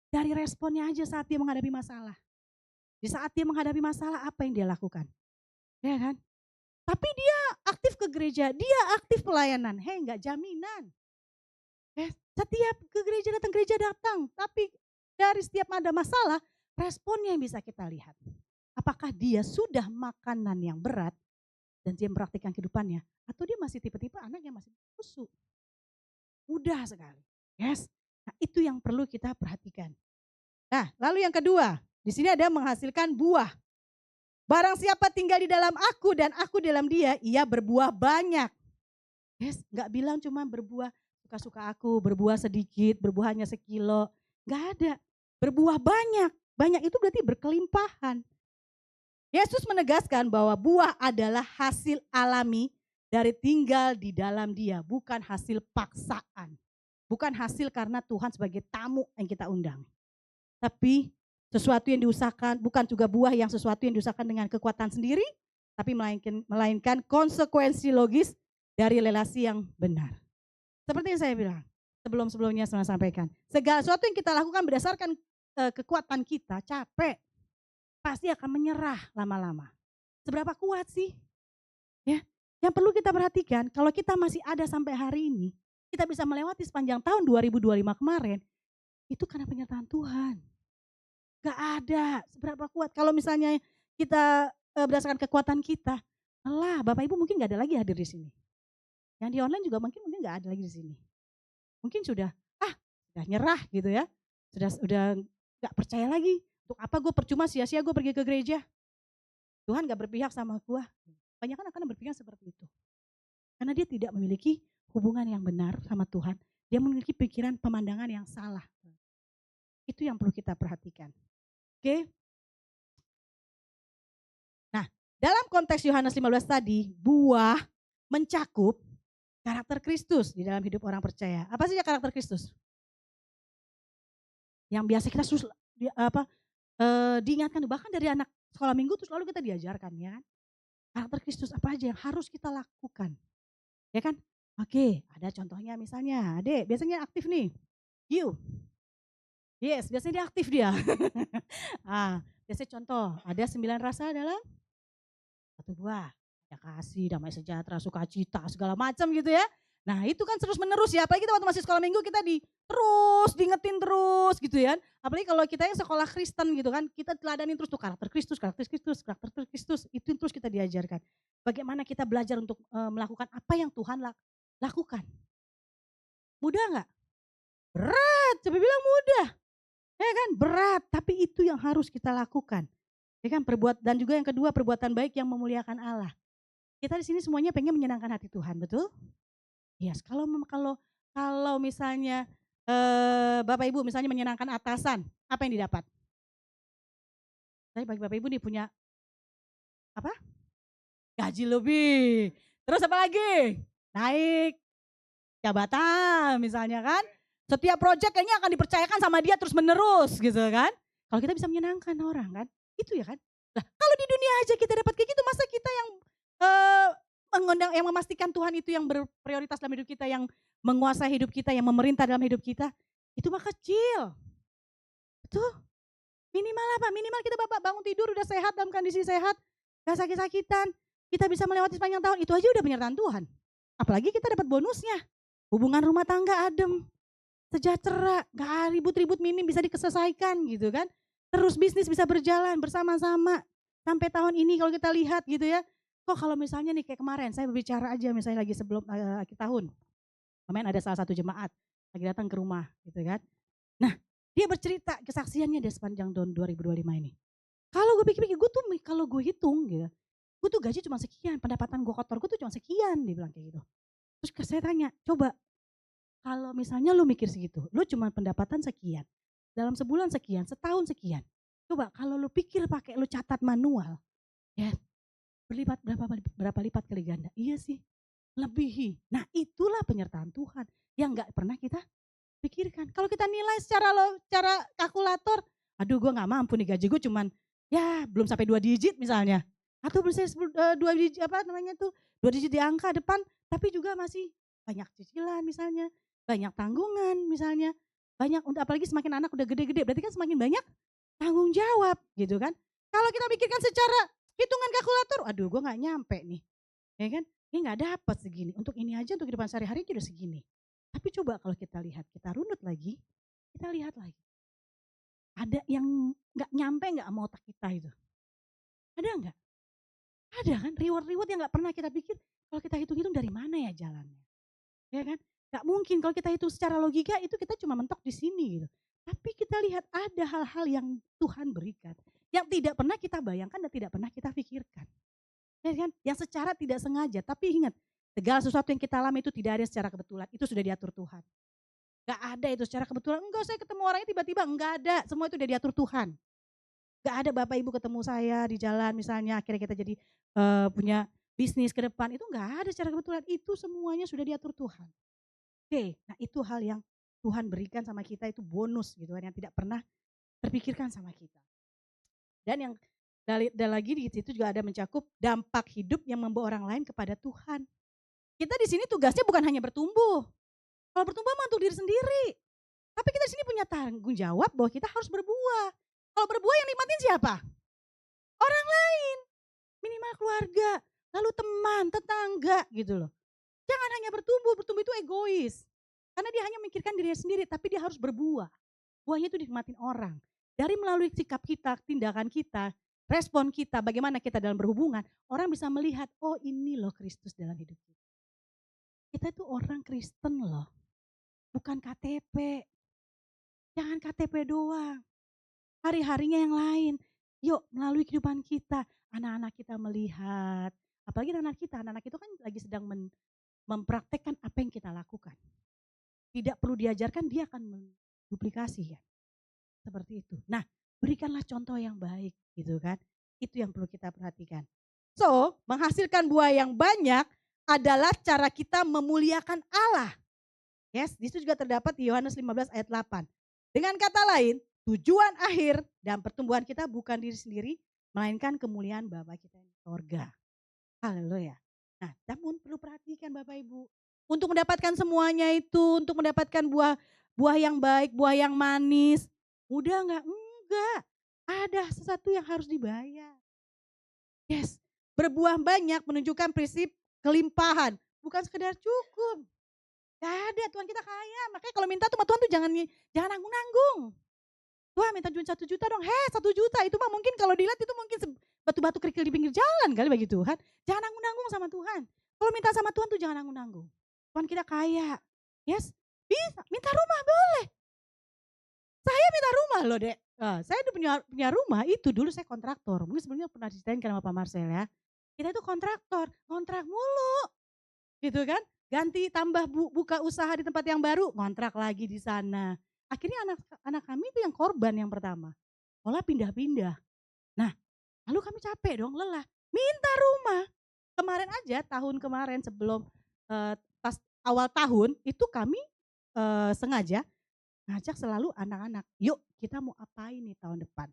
dari responnya aja saat dia menghadapi masalah. Di saat dia menghadapi masalah apa yang dia lakukan? Ya kan? Tapi dia aktif ke gereja, dia aktif pelayanan. Enggak jaminan. Setiap datang gereja datang. Tapi dari setiap ada masalah, responnya yang bisa kita lihat. Apakah dia sudah makanan yang berat dan dia mempraktikkan kehidupannya. Atau dia masih tipe-tipe anak yang masih susu. Mudah sekali. Yes. Nah itu yang perlu kita perhatikan. Nah lalu yang kedua. Di sini ada menghasilkan buah. Barang siapa tinggal di dalam aku dan aku dalam dia, ia berbuah banyak. Yes, nggak bilang cuma berbuah suka-suka aku, berbuah sedikit, berbuah hanya sekilo. Nggak ada. Berbuah banyak. Banyak itu berarti berkelimpahan. Yesus menegaskan bahwa buah adalah hasil alami dari tinggal di dalam dia, bukan hasil paksaan. Bukan hasil karena Tuhan sebagai tamu yang kita undang. Tapi sesuatu yang diusahakan, bukan juga buah yang sesuatu yang diusahakan dengan kekuatan sendiri, tapi melainkan konsekuensi logis dari relasi yang benar. Seperti yang saya bilang, sebelum-sebelumnya saya sampaikan. Segala sesuatu yang kita lakukan berdasarkan kekuatan kita, capek. Pasti akan menyerah lama-lama. Seberapa kuat sih? Ya, yang perlu kita perhatikan, kalau kita masih ada sampai hari ini, kita bisa melewati sepanjang tahun 2025 kemarin, itu karena penyertaan Tuhan. Gak ada seberapa kuat. Kalau misalnya kita berdasarkan kekuatan kita, alah Bapak Ibu mungkin gak ada lagi hadir di sini. Yang di online juga mungkin gak ada lagi di sini. Mungkin sudah nyerah gitu ya. Sudah gak percaya lagi. Untuk apa gue percuma sia-sia gue pergi ke gereja. Tuhan gak berpihak sama gue. Banyak akan berpikir seperti itu. Karena dia tidak memiliki hubungan yang benar sama Tuhan. Dia memiliki pikiran pemandangan yang salah. Itu yang perlu kita perhatikan. Oke. Nah, dalam konteks Yohanes 15 tadi, buah mencakup karakter Kristus di dalam hidup orang percaya. Apa saja karakter Kristus? Yang biasa kita diingatkan, bahkan dari anak sekolah minggu terus lalu kita diajarkan ya kan. Karakter Kristus apa aja yang harus kita lakukan. Ya kan? Oke, ada contohnya misalnya, Adek biasanya aktif nih. Yes, biasanya dia aktif dia. Biasanya contoh, ada 9 rasa dalam satu buah. Ada kasih, damai sejahtera, sukacita, segala macam gitu ya. Nah itu kan terus menerus ya, apalagi kita waktu masih sekolah minggu kita terus diingetin terus gitu ya. Apalagi kalau kita yang sekolah Kristen gitu kan, kita teladanin terus tuh karakter Kristus, itu terus kita diajarkan. Bagaimana kita belajar untuk melakukan apa yang Tuhan lakukan. Mudah gak? Berat, coba bilang mudah. Ya kan, berat, tapi itu yang harus kita lakukan. Ya kan, dan juga yang kedua perbuatan baik yang memuliakan Allah. Kita di sini semuanya pengen menyenangkan hati Tuhan, betul? Yes, kalau misalnya Bapak Ibu misalnya menyenangkan atasan, apa yang didapat? Saya bagi Bapak Ibu nih punya apa? Gaji lebih. Terus apa lagi? Naik jabatan misalnya kan. Setiap proyek kayaknya akan dipercayakan sama dia terus menerus gitu kan. Kalau kita bisa menyenangkan orang kan, itu ya kan. Nah, kalau di dunia aja kita dapat kayak gitu, masa kita yang yang memastikan Tuhan itu yang berprioritas dalam hidup kita, yang menguasai hidup kita, yang memerintah dalam hidup kita, itu mah kecil. Betul? Minimal apa? Minimal kita Bapak bangun tidur udah sehat, dalam kondisi sehat, gak sakit-sakitan, kita bisa melewati sepanjang tahun, itu aja udah penyertaan Tuhan. Apalagi kita dapat bonusnya, hubungan rumah tangga adem, sejahtera, gak ribut-ribut minim bisa diselesaikan gitu kan. Terus bisnis bisa berjalan bersama-sama sampai tahun ini kalau kita lihat gitu ya. Kok kalau misalnya nih kayak kemarin saya berbicara aja misalnya lagi sebelum akhir tahun. Kemarin ada salah satu jemaat lagi datang ke rumah gitu kan. Nah dia bercerita kesaksiannya di sepanjang tahun 2025 ini. Kalau gue pikir-pikir gue tuh kalau gue hitung gitu. Gue tuh gaji cuma sekian, pendapatan gue kotor gue tuh cuma sekian, dia bilang kayak gitu. Terus saya tanya, coba kalau misalnya lu mikir segitu, lu cuma pendapatan sekian, dalam sebulan sekian, setahun sekian. Coba kalau lu pikir pakai lu catat manual, ya berlipat berapa lipat kali ganda. Iya sih, lebihi. Nah itulah penyertaan Tuhan yang gak pernah kita pikirkan. Kalau kita nilai secara kalkulator, aduh gue gak mampu nih gaji gue cuman ya belum sampai 2 digit misalnya. Atau belum sampai 2 digit apa namanya tuh, 2 digit di angka depan, tapi juga masih banyak cicilan misalnya, banyak tanggungan misalnya, banyak untuk apalagi semakin anak udah gede-gede berarti kan semakin banyak tanggung jawab gitu kan. Kalau kita pikirkan secara hitungan kalkulator, aduh gue gak nyampe nih, ya kan, ini gak dapat segini, untuk ini aja untuk kehidupan sehari-hari udah segini. Tapi coba kalau kita lihat, kita runut lagi, kita lihat lagi. Ada yang gak nyampe gak sama otak kita itu? Ada gak? Ada kan, reward-reward yang gak pernah kita pikir, kalau kita hitung-hitung dari mana ya jalannya. Ya kan, gak mungkin kalau kita hitung secara logika itu kita cuma mentok di sini gitu. Tapi kita lihat ada hal-hal yang Tuhan berikan, yang tidak pernah kita bayangkan dan tidak pernah kita pikirkan. Ya kan? Yang secara tidak sengaja, tapi ingat, segala sesuatu yang kita alami itu tidak ada secara kebetulan, itu sudah diatur Tuhan. Gak ada itu secara kebetulan, enggak saya ketemu orangnya tiba-tiba, enggak ada, semua itu udah diatur Tuhan. Gak ada Bapak Ibu ketemu saya di jalan misalnya, akhirnya kita jadi punya bisnis ke depan, itu enggak ada secara kebetulan, itu semuanya sudah diatur Tuhan. Oke, nah itu hal yang Tuhan berikan sama kita, itu bonus gitu kan, yang tidak pernah terpikirkan sama kita. Dan yang dan lagi di situ juga ada mencakup dampak hidup yang membawa orang lain kepada Tuhan. Kita di sini tugasnya bukan hanya bertumbuh. Kalau bertumbuh mah untuk diri sendiri. Tapi kita di sini punya tanggung jawab bahwa kita harus berbuah. Kalau berbuah yang nikmatin siapa? Orang lain. Minimal keluarga, lalu teman, tetangga gitu loh. Jangan hanya bertumbuh itu egois. Karena dia hanya memikirkan dirinya sendiri, tapi dia harus berbuah. Buahnya itu dinikmatin orang. Dari melalui sikap kita, tindakan kita, respon kita, bagaimana kita dalam berhubungan, orang bisa melihat, oh ini loh Kristus dalam hidup kita. Kita itu orang Kristen loh, bukan KTP. Jangan KTP doang, hari-harinya yang lain. Yuk melalui kehidupan kita, anak-anak kita melihat, apalagi anak-anak itu kan lagi sedang mempraktekkan apa yang kita lakukan. Tidak perlu diajarkan, dia akan menduplikasi ya. Seperti itu. Nah, berikanlah contoh yang baik gitu kan. Itu yang perlu kita perhatikan. So, menghasilkan buah yang banyak adalah cara kita memuliakan Allah. Yes, di situ juga terdapat di Yohanes 15 ayat 8. Dengan kata lain, tujuan akhir dan pertumbuhan kita bukan diri sendiri, melainkan kemuliaan Bapa kita di sorga. Haleluya. Nah, namun perlu perhatikan Bapak Ibu. Untuk mendapatkan semuanya itu, untuk mendapatkan buah yang baik, buah yang manis, mudah enggak? Enggak. Ada sesuatu yang harus dibayar. Yes, berbuah banyak menunjukkan prinsip kelimpahan, bukan sekedar cukup. Gak ada, Tuhan kita kaya. Makanya kalau minta tuh sama Tuhan tuh jangan nanggung-nanggung. Tuhan minta 1 juta dong, 1 juta itu mah mungkin kalau dilihat itu mungkin batu-batu kerikil di pinggir jalan kali bagi Tuhan. Jangan nanggung-nanggung sama Tuhan. Kalau minta sama Tuhan tuh jangan nanggung-nanggung. Tuhan kita kaya. Yes, bisa. Minta rumah boleh. Saya minta rumah loh dek. Saya udah punya rumah itu dulu saya kontraktor. Mungkin sebelumnya pernah diceritain sama Pak Marcel ya. Kita itu kontraktor, kontrak mulu. Gitu kan. Ganti tambah buka usaha di tempat yang baru, kontrak lagi di sana. Akhirnya anak kami itu yang korban yang pertama. Olah pindah-pindah. Nah, lalu kami capek dong, lelah. Minta rumah. Kemarin aja, tahun kemarin sebelum pas awal tahun, itu kami sengaja ngajak selalu anak-anak. Yuk kita mau apain nih tahun depan.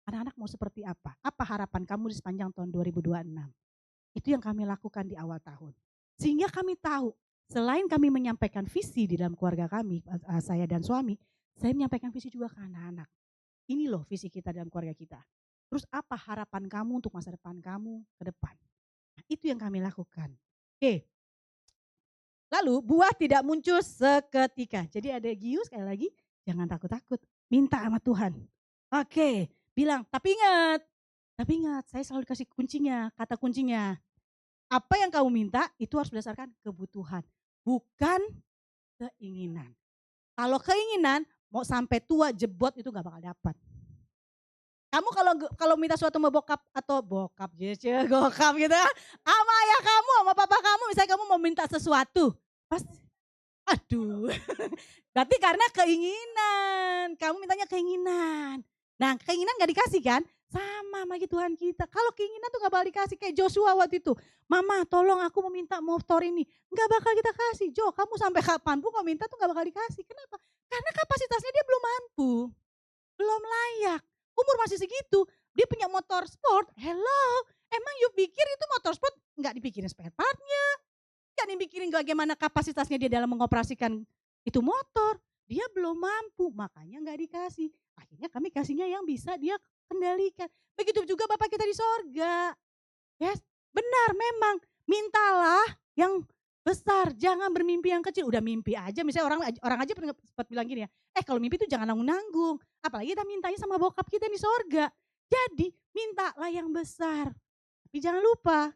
Anak-anak mau seperti apa? Apa harapan kamu di sepanjang tahun 2026? Itu yang kami lakukan di awal tahun. Sehingga kami tahu, selain kami menyampaikan visi di dalam keluarga kami, saya dan suami, saya menyampaikan visi juga ke anak-anak. Ini loh visi kita dalam keluarga kita. Terus apa harapan kamu untuk masa depan kamu ke depan? Nah, itu yang kami lakukan. Oke. Lalu buah tidak muncul seketika. Jadi ada Giu sekali lagi, jangan takut-takut. Minta sama Tuhan. Oke, bilang, tapi ingat saya selalu kasih kuncinya, kata kuncinya. Apa yang kamu minta itu harus berdasarkan kebutuhan, bukan keinginan. Kalau keinginan mau sampai tua jebot itu gak bakal dapat. Kamu kalau minta sesuatu sama bokap atau gokap gitu ya, sama ayah kamu, sama papa kamu, misalnya kamu mau minta sesuatu, pasti, aduh, berarti karena keinginan, kamu mintanya keinginan. Nah keinginan gak dikasih kan? Sama Tuhan kita. Kalau keinginan tuh gak bakal dikasih. Kayak Joshua waktu itu. Mama tolong aku meminta motor ini. Gak bakal kita kasih. Jo kamu sampai kapanpun kau minta tuh gak bakal dikasih. Kenapa? Karena kapasitasnya dia belum mampu. Belum layak. Umur masih segitu. Dia punya motor sport. Hello. Emang you pikir itu motor sport gak dipikirin spare partnya. Gak dipikirin bagaimana kapasitasnya dia dalam mengoperasikan itu motor. Dia belum mampu. Makanya gak dikasih. Akhirnya kami kasihnya yang bisa dia kendalikan. Begitu juga Bapak kita di sorga. Yes, benar memang. Mintalah yang besar, jangan bermimpi yang kecil. Udah mimpi aja, misalnya orang aja pernah sempat bilang gini ya, kalau mimpi itu jangan nanggung-nanggung. Apalagi kita mintanya sama bokap kita di sorga. Jadi mintalah yang besar. Tapi jangan lupa,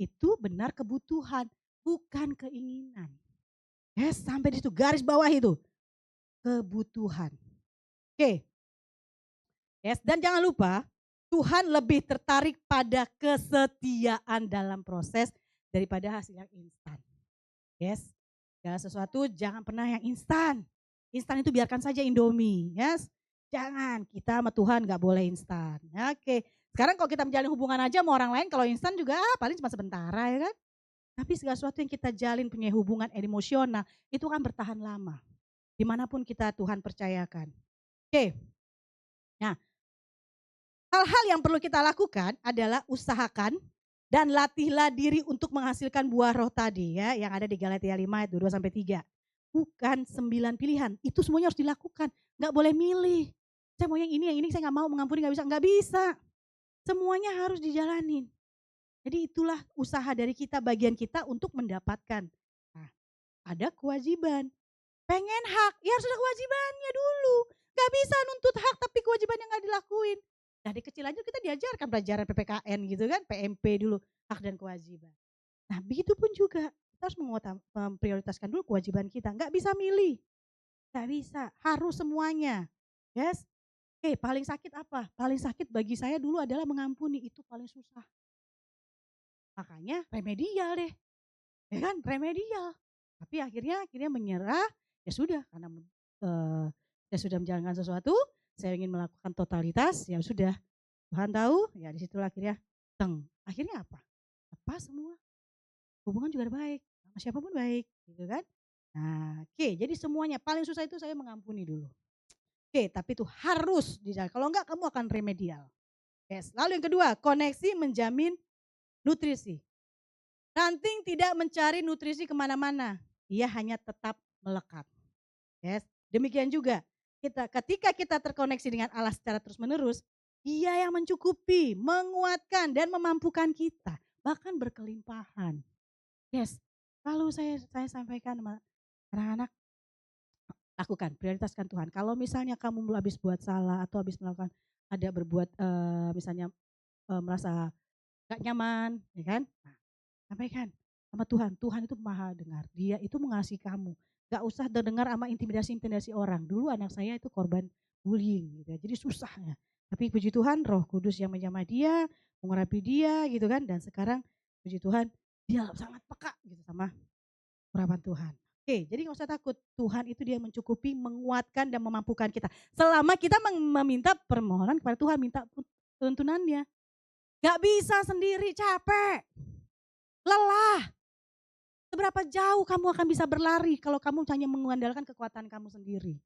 itu benar kebutuhan, bukan keinginan. Yes, sampai di situ garis bawah itu. Kebutuhan. Oke. Yes, dan jangan lupa Tuhan lebih tertarik pada kesetiaan dalam proses daripada hasil yang instan. Yes. Segala sesuatu jangan pernah yang instan. Instan itu biarkan saja Indomie. Yes. Jangan, kita sama Tuhan gak boleh instan. Oke. Sekarang kalau kita menjalin hubungan aja sama orang lain, kalau instan juga paling cuma sementara ya kan. Tapi segala sesuatu yang kita jalin punya hubungan emosional, itu kan bertahan lama. Dimanapun kita Tuhan percayakan. Oke. Nah, hal-hal yang perlu kita lakukan adalah usahakan dan latihlah diri untuk menghasilkan buah roh tadi ya, yang ada di Galatia 5 ayat 2-3. Bukan 9 pilihan, itu semuanya harus dilakukan. Gak boleh milih. Saya mau yang ini saya gak mau mengampuni, gak bisa. Semuanya harus dijalanin. Jadi itulah usaha dari kita, bagian kita untuk mendapatkan. Nah, ada kewajiban. Pengen hak, ya harus ada kewajibannya dulu. Gak bisa nuntut hak tapi kewajibannya gak dilakuin. Dari kecil aja kita diajarkan pelajaran PPKN gitu kan, PMP dulu, hak dan kewajiban. Nah begitu pun juga, kita harus memprioritaskan dulu kewajiban kita. Gak bisa milih, gak bisa, harus semuanya. Yes. Oke, paling sakit apa? Paling sakit bagi saya dulu adalah mengampuni, itu paling susah. Makanya remedial deh, ya kan, remedial. Tapi akhirnya menyerah, ya sudah, karena saya sudah menjalankan sesuatu, saya ingin melakukan totalitas, ya sudah. Tuhan tahu, ya disitulah akhirnya akhirnya apa? Lepas semua. Hubungan juga baik, sama siapapun baik, gitu kan. Nah, oke, jadi semuanya paling susah itu saya mengampuni dulu. Oke, tapi itu harus dijalankan. Kalau enggak kamu akan remedial. Yes. Lalu yang kedua, koneksi menjamin nutrisi. Ranting tidak mencari nutrisi kemana-mana, ia hanya tetap melekat. Yes. Demikian juga ketika kita terkoneksi dengan Allah secara terus-menerus, Dia yang mencukupi, menguatkan dan memampukan kita, bahkan berkelimpahan. Yes. Lalu saya sampaikan sama anak-anak, lakukan, prioritaskan Tuhan. Kalau misalnya kamu habis buat salah atau habis melakukan berbuat misalnya merasa gak nyaman, ya kan? Nah, sampaikan sama Tuhan. Tuhan itu maha dengar. Dia itu mengasihi kamu. Gak usah terdengar sama intimidasi orang. Dulu anak saya itu korban bullying gitu ya. Jadi susahnya. Tapi puji Tuhan Roh Kudus yang menjamah dia, mengurapi dia gitu kan. Dan sekarang puji Tuhan dia sangat peka gitu sama urapan Tuhan. Oke, jadi gak usah takut. Tuhan itu dia mencukupi, menguatkan dan memampukan kita. Selama kita meminta permohonan kepada Tuhan, minta tuntunannya. Gak bisa sendiri, capek, lelah. Seberapa jauh kamu akan bisa berlari kalau kamu hanya mengandalkan kekuatan kamu sendiri.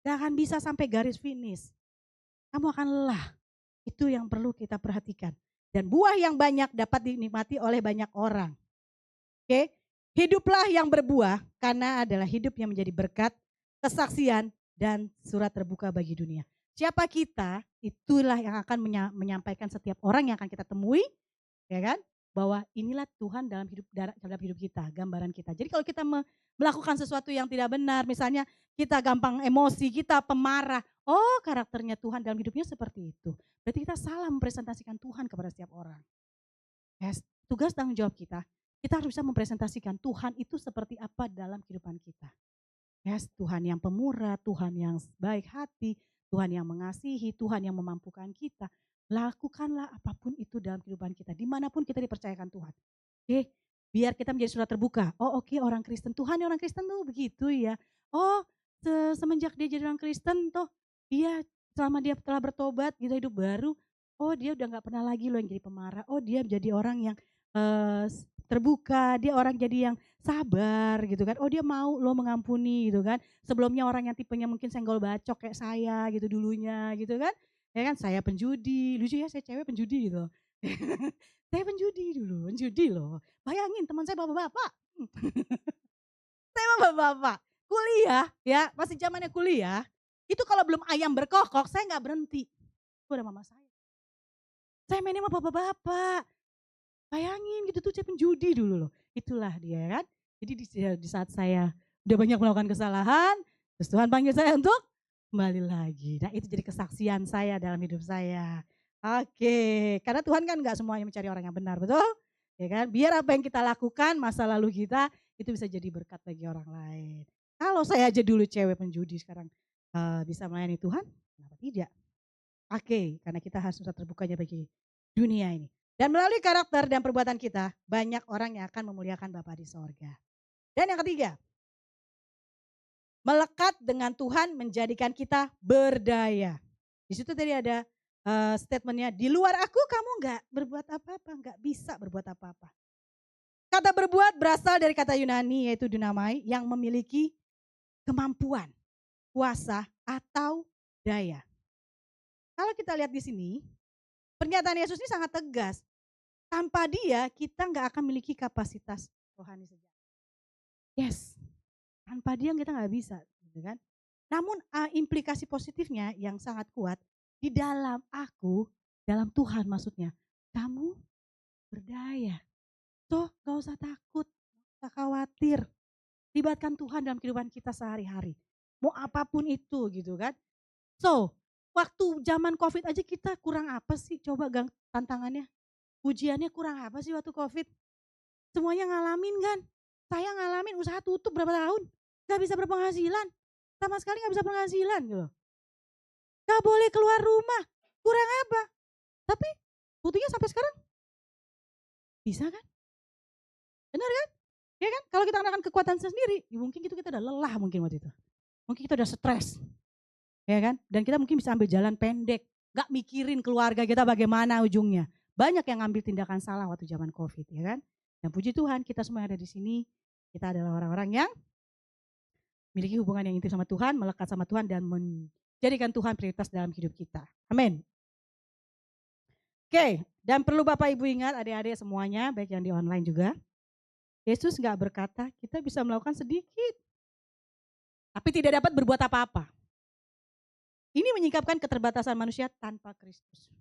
Gak akan bisa sampai garis finish. Kamu akan lelah. Itu yang perlu kita perhatikan. Dan buah yang banyak dapat dinikmati oleh banyak orang. Oke, hiduplah yang berbuah karena adalah hidup yang menjadi berkat, kesaksian, dan surat terbuka bagi dunia. Siapa kita, itulah yang akan menyampaikan setiap orang yang akan kita temui, ya kan? Bahwa inilah Tuhan dalam hidup kita, gambaran kita. Jadi kalau kita melakukan sesuatu yang tidak benar, misalnya kita gampang emosi, kita pemarah, oh karakternya Tuhan dalam hidupnya seperti itu. Berarti kita salah mempresentasikan Tuhan kepada setiap orang. Yes, tugas tanggung jawab kita harus bisa mempresentasikan Tuhan itu seperti apa dalam kehidupan kita. Yes, Tuhan yang pemurah, Tuhan yang baik hati, Tuhan yang mengasihi, Tuhan yang memampukan kita. Lakukanlah apapun itu dalam kehidupan kita, dimanapun kita dipercayakan Tuhan. Oke, biar kita menjadi surat terbuka. Oh oke, orang Kristen, Tuhan orang Kristen tuh begitu ya. Oh semenjak dia jadi orang Kristen tuh, dia selama dia telah bertobat, gitu hidup baru, oh dia udah gak pernah lagi loh yang jadi pemarah. Oh dia jadi orang yang terbuka, dia orang jadi yang sabar gitu kan. Oh dia mau lo mengampuni gitu kan. Sebelumnya orang yang tipenya mungkin senggol bacok kayak saya gitu dulunya gitu kan. Ya kan, saya penjudi, lucu ya saya cewek penjudi gitu. Saya penjudi dulu, penjudi loh. Bayangin teman saya bapak-bapak. Saya bapak-bapak, kuliah ya, masih zamannya kuliah. Itu kalau belum ayam berkokok, saya gak berhenti. Itu ada mama saya. Saya mainnya sama bapak-bapak. Bayangin gitu tuh saya penjudi dulu loh. Itulah dia kan. Jadi di saat saya udah banyak melakukan kesalahan, terus Tuhan panggil saya untuk kembali lagi. Nah itu jadi kesaksian saya dalam hidup saya. Oke, karena Tuhan kan gak semuanya mencari orang yang benar, betul? Ya kan? Biar apa yang kita lakukan, masa lalu kita itu bisa jadi berkat bagi orang lain. Kalau saya aja dulu cewek penjudi sekarang bisa melayani Tuhan, kenapa tidak? Oke, karena kita harus susah terbukanya bagi dunia ini. Dan melalui karakter dan perbuatan kita, banyak orang yang akan memuliakan Bapa di sorga. Dan yang ketiga, melekat dengan Tuhan menjadikan kita berdaya. Di situ tadi ada statementnya, di luar aku kamu nggak berbuat apa-apa, nggak bisa berbuat apa-apa. Kata berbuat berasal dari kata Yunani yaitu dunamai yang memiliki kemampuan, kuasa atau daya. Kalau kita lihat di sini, pernyataan Yesus ini sangat tegas. Tanpa dia kita nggak akan memiliki kapasitas rohani sejati. Yes, tanpa dia kita nggak bisa, gitu kan? Namun implikasi positifnya yang sangat kuat di dalam aku, dalam Tuhan maksudnya, kamu berdaya. So gak usah takut, gak usah khawatir. Libatkan Tuhan dalam kehidupan kita sehari-hari. Mau apapun itu gitu kan. So waktu zaman COVID aja kita kurang apa sih? Coba gang tantangannya. Ujiannya kurang apa sih waktu COVID? Semuanya ngalamin kan. Saya ngalamin usaha tutup berapa tahun. Gak bisa berpenghasilan. Sama sekali gak bisa penghasilan gitu. Gak boleh keluar rumah. Kurang apa? Tapi buktinya sampai sekarang bisa kan? Benar kan? Ya kan? Kalau kita menggunakan kekuatan sendiri, ya mungkin kita udah lelah mungkin waktu itu. Mungkin kita udah stres. Ya kan? Dan kita mungkin bisa ambil jalan pendek. Gak mikirin keluarga kita bagaimana ujungnya. Banyak yang ngambil tindakan salah waktu zaman COVID, ya kan? Dan puji Tuhan kita semua yang ada di sini, kita adalah orang-orang yang memiliki hubungan yang intim sama Tuhan, melekat sama Tuhan dan menjadikan Tuhan prioritas dalam hidup kita. Amin. Oke, dan perlu Bapak Ibu ingat adik-adik semuanya, baik yang di online juga. Yesus gak berkata kita bisa melakukan sedikit, tapi tidak dapat berbuat apa-apa. Ini menyingkapkan keterbatasan manusia tanpa Kristus.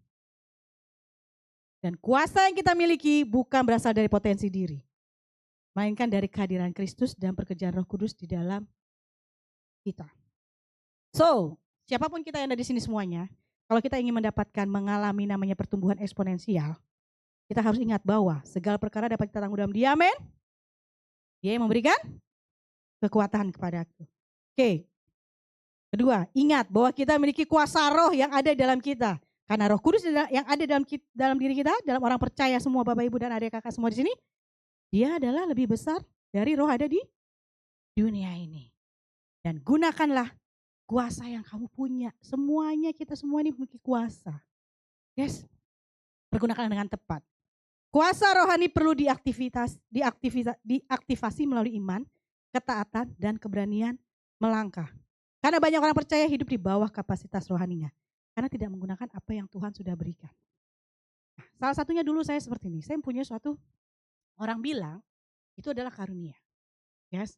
Dan kuasa yang kita miliki bukan berasal dari potensi diri, melainkan dari kehadiran Kristus dan pekerjaan Roh Kudus di dalam kita. So, siapapun kita yang ada di sini semuanya, kalau kita ingin mendapatkan mengalami namanya pertumbuhan eksponensial, kita harus ingat bahwa segala perkara dapat kita tanggung dalam Dia, amin. Dia yang memberikan kekuatan kepada aku. Oke. Kedua, ingat bahwa kita memiliki kuasa roh yang ada dalam kita. Karena Roh Kudus yang ada dalam diri kita, dalam orang percaya semua Bapak Ibu dan adik kakak semua di sini, dia adalah lebih besar dari roh ada di dunia ini. Dan gunakanlah kuasa yang kamu punya. Semuanya kita semua ini memiliki kuasa. Yes. Pergunakan dengan tepat. Kuasa rohani perlu diaktifasi melalui iman, ketaatan dan keberanian melangkah. Karena banyak orang percaya hidup di bawah kapasitas rohaninya. Karena tidak menggunakan apa yang Tuhan sudah berikan. Nah, salah satunya dulu saya seperti ini. Saya punya suatu orang bilang itu adalah karunia. Yes.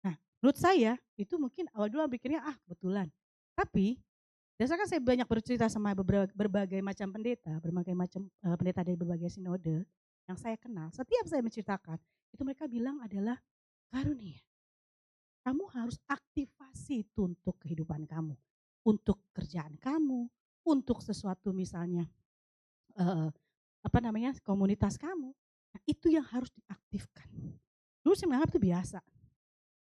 Nah, menurut saya itu mungkin awal dulu pikirnya kebetulan. Tapi dasarkan saya banyak bercerita sama berbagai macam pendeta, berbagai macam pendeta dari berbagai sinode yang saya kenal. Setiap saya menceritakan, itu mereka bilang adalah karunia. Kamu harus aktifasi itu untuk kehidupan kamu, untuk kerjaan kamu, untuk sesuatu misalnya komunitas kamu. Nah, itu yang harus diaktifkan. Dulu saya menganggap itu biasa.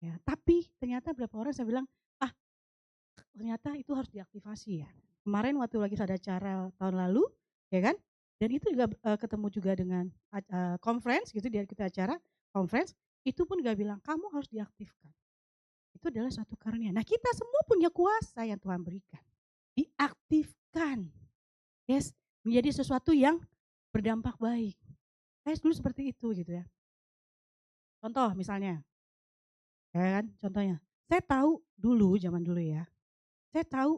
Ya, tapi ternyata beberapa orang saya bilang, ternyata itu harus diaktifasi ya. Kemarin waktu lagi ada acara tahun lalu, ya kan? Dan itu juga ketemu juga dengan conference gitu, dia kita acara conference, itu pun gak bilang kamu harus diaktifkan. Itu adalah suatu karunia. Nah, kita semua punya kuasa yang Tuhan berikan. Diaktifkan. Yes, menjadi sesuatu yang berdampak baik. Saya dulu seperti itu gitu ya. Contoh misalnya, ya kan? Contohnya, saya tahu dulu zaman dulu ya. Saya tahu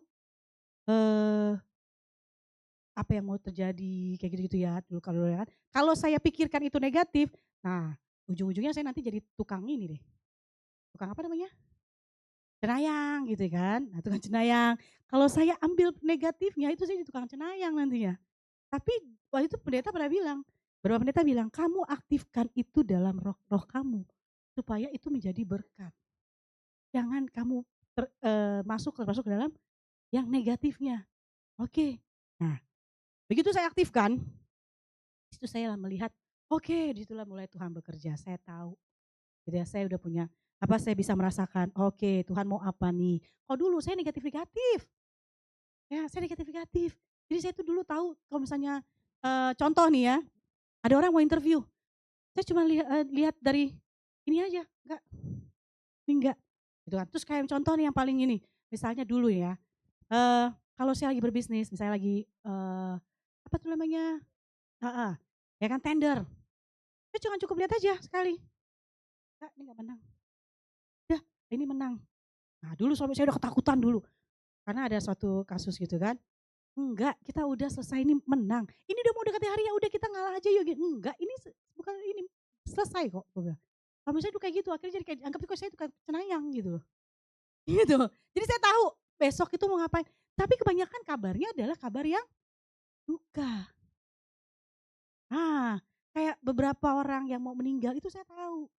apa yang mau terjadi kayak gitu-gitu ya dulu kalau ya kan. Kalau saya pikirkan itu negatif, nah ujung-ujungnya saya nanti jadi tukang ini deh. Tukang apa namanya? Cenayang gitu kan. Nah, tukang cenayang. Kalau saya ambil negatifnya itu saya jadi tukang cenayang nantinya. Tapi waktu itu pendeta pernah bilang, beberapa pendeta bilang, kamu aktifkan itu dalam roh kamu supaya itu menjadi berkat. Jangan kamu masuk ke dalam yang negatifnya. Oke. Nah, begitu saya aktifkan, itu saya melihat, disitulah mulai Tuhan bekerja. Saya tahu, gitu ya, saya udah punya saya bisa merasakan, Tuhan mau apa nih? Oh dulu saya negatif-negatif. Ya, saya negatif-negatif. Jadi saya tuh dulu tahu kalau misalnya contoh nih ya, ada orang mau interview, saya cuma lihat dari ini aja, enggak, ini enggak, gitu kan. Terus kayak contoh nih yang paling ini, misalnya dulu ya, kalau saya lagi berbisnis, misalnya lagi apa tuh namanya, heeh, ya kan tender, saya cuma cukup lihat aja sekali, "Kak, ini enggak menang, dah ini menang." Nah dulu suami saya udah ketakutan dulu, karena ada suatu kasus gitu kan. Enggak, kita udah selesai ini menang. Ini udah mau dekati hari, ya udah kita ngalah aja yuk. Enggak, ini bukan ini selesai kok. Gue bilang. Kalau misalnya tuh kayak gitu, akhirnya jadi kayak anggap juga saya tukang cenayang gitu loh. Gitu. Jadi saya tahu besok itu mau ngapain. Tapi kebanyakan kabarnya adalah kabar yang duka. Ah, kayak beberapa orang yang mau meninggal itu saya tahu.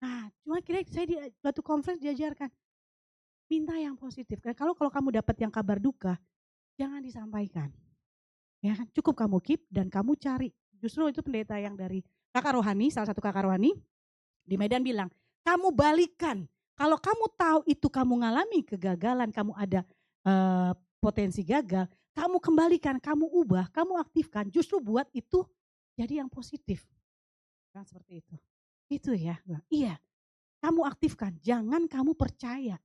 Nah, cuma kira saya di suatu conference diajarkan minta yang positif. Kalau kamu dapat yang kabar duka, jangan disampaikan. Ya kan, cukup kamu keep dan kamu cari. Justru itu pendeta yang dari kakak rohani, salah satu kakak rohani di Medan bilang, kamu balikan. Kalau kamu tahu itu kamu ngalami kegagalan, kamu ada potensi gagal, kamu kembalikan, kamu ubah, kamu aktifkan. Justru buat itu jadi yang positif. Kan seperti itu. Itu ya. Iya, kamu aktifkan, jangan kamu percaya.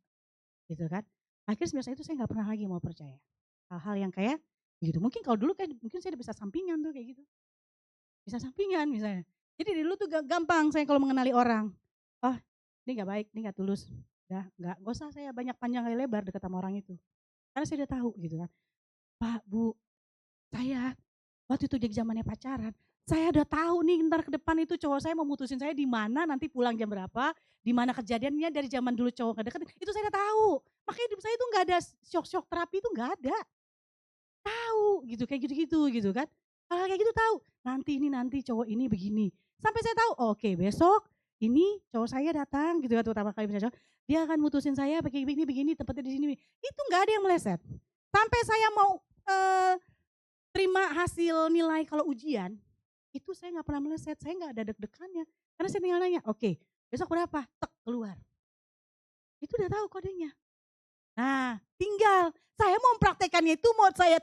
Gitu kan. Akhirnya sebenarnya itu saya nggak pernah lagi mau percaya. Hal-hal yang kayak gitu. Mungkin kalau dulu kayak mungkin saya udah bisa sampingan tuh kayak gitu. Bisa sampingan misalnya. Jadi dulu tuh gampang saya kalau mengenali orang. Oh, ini nggak baik, ini nggak tulus. Udah, nggak usah saya banyak panjang kali lebar dekat sama orang itu. Karena saya udah tahu gitu kan. Pak, Bu, saya waktu itu jadi zamannya pacaran, saya udah tahu nih ntar ke depan itu cowok saya mau mutusin saya di mana, nanti pulang jam berapa, di mana kejadiannya dari zaman dulu cowok nggak deket, itu saya udah tahu. Makanya hidup saya itu nggak ada shock terapi itu nggak ada. Tahu gitu, kayak gitu-gitu gitu kan. Hal-hal kayak gitu tahu, nanti cowok ini begini. Sampai saya tahu, oke besok ini cowok saya datang gitu kan, pertama kali punya cowok, dia akan mutusin saya begini, tempatnya di sini. Itu nggak ada yang meleset. Sampai saya mau terima hasil nilai kalau ujian, itu saya nggak pernah meleset, saya nggak ada deg-degannya. Karena saya tinggal nanya, oke besok berapa? Tek, keluar. Itu udah tahu kodenya. Nah, tinggal saya mau mempraktekannya itu mau saya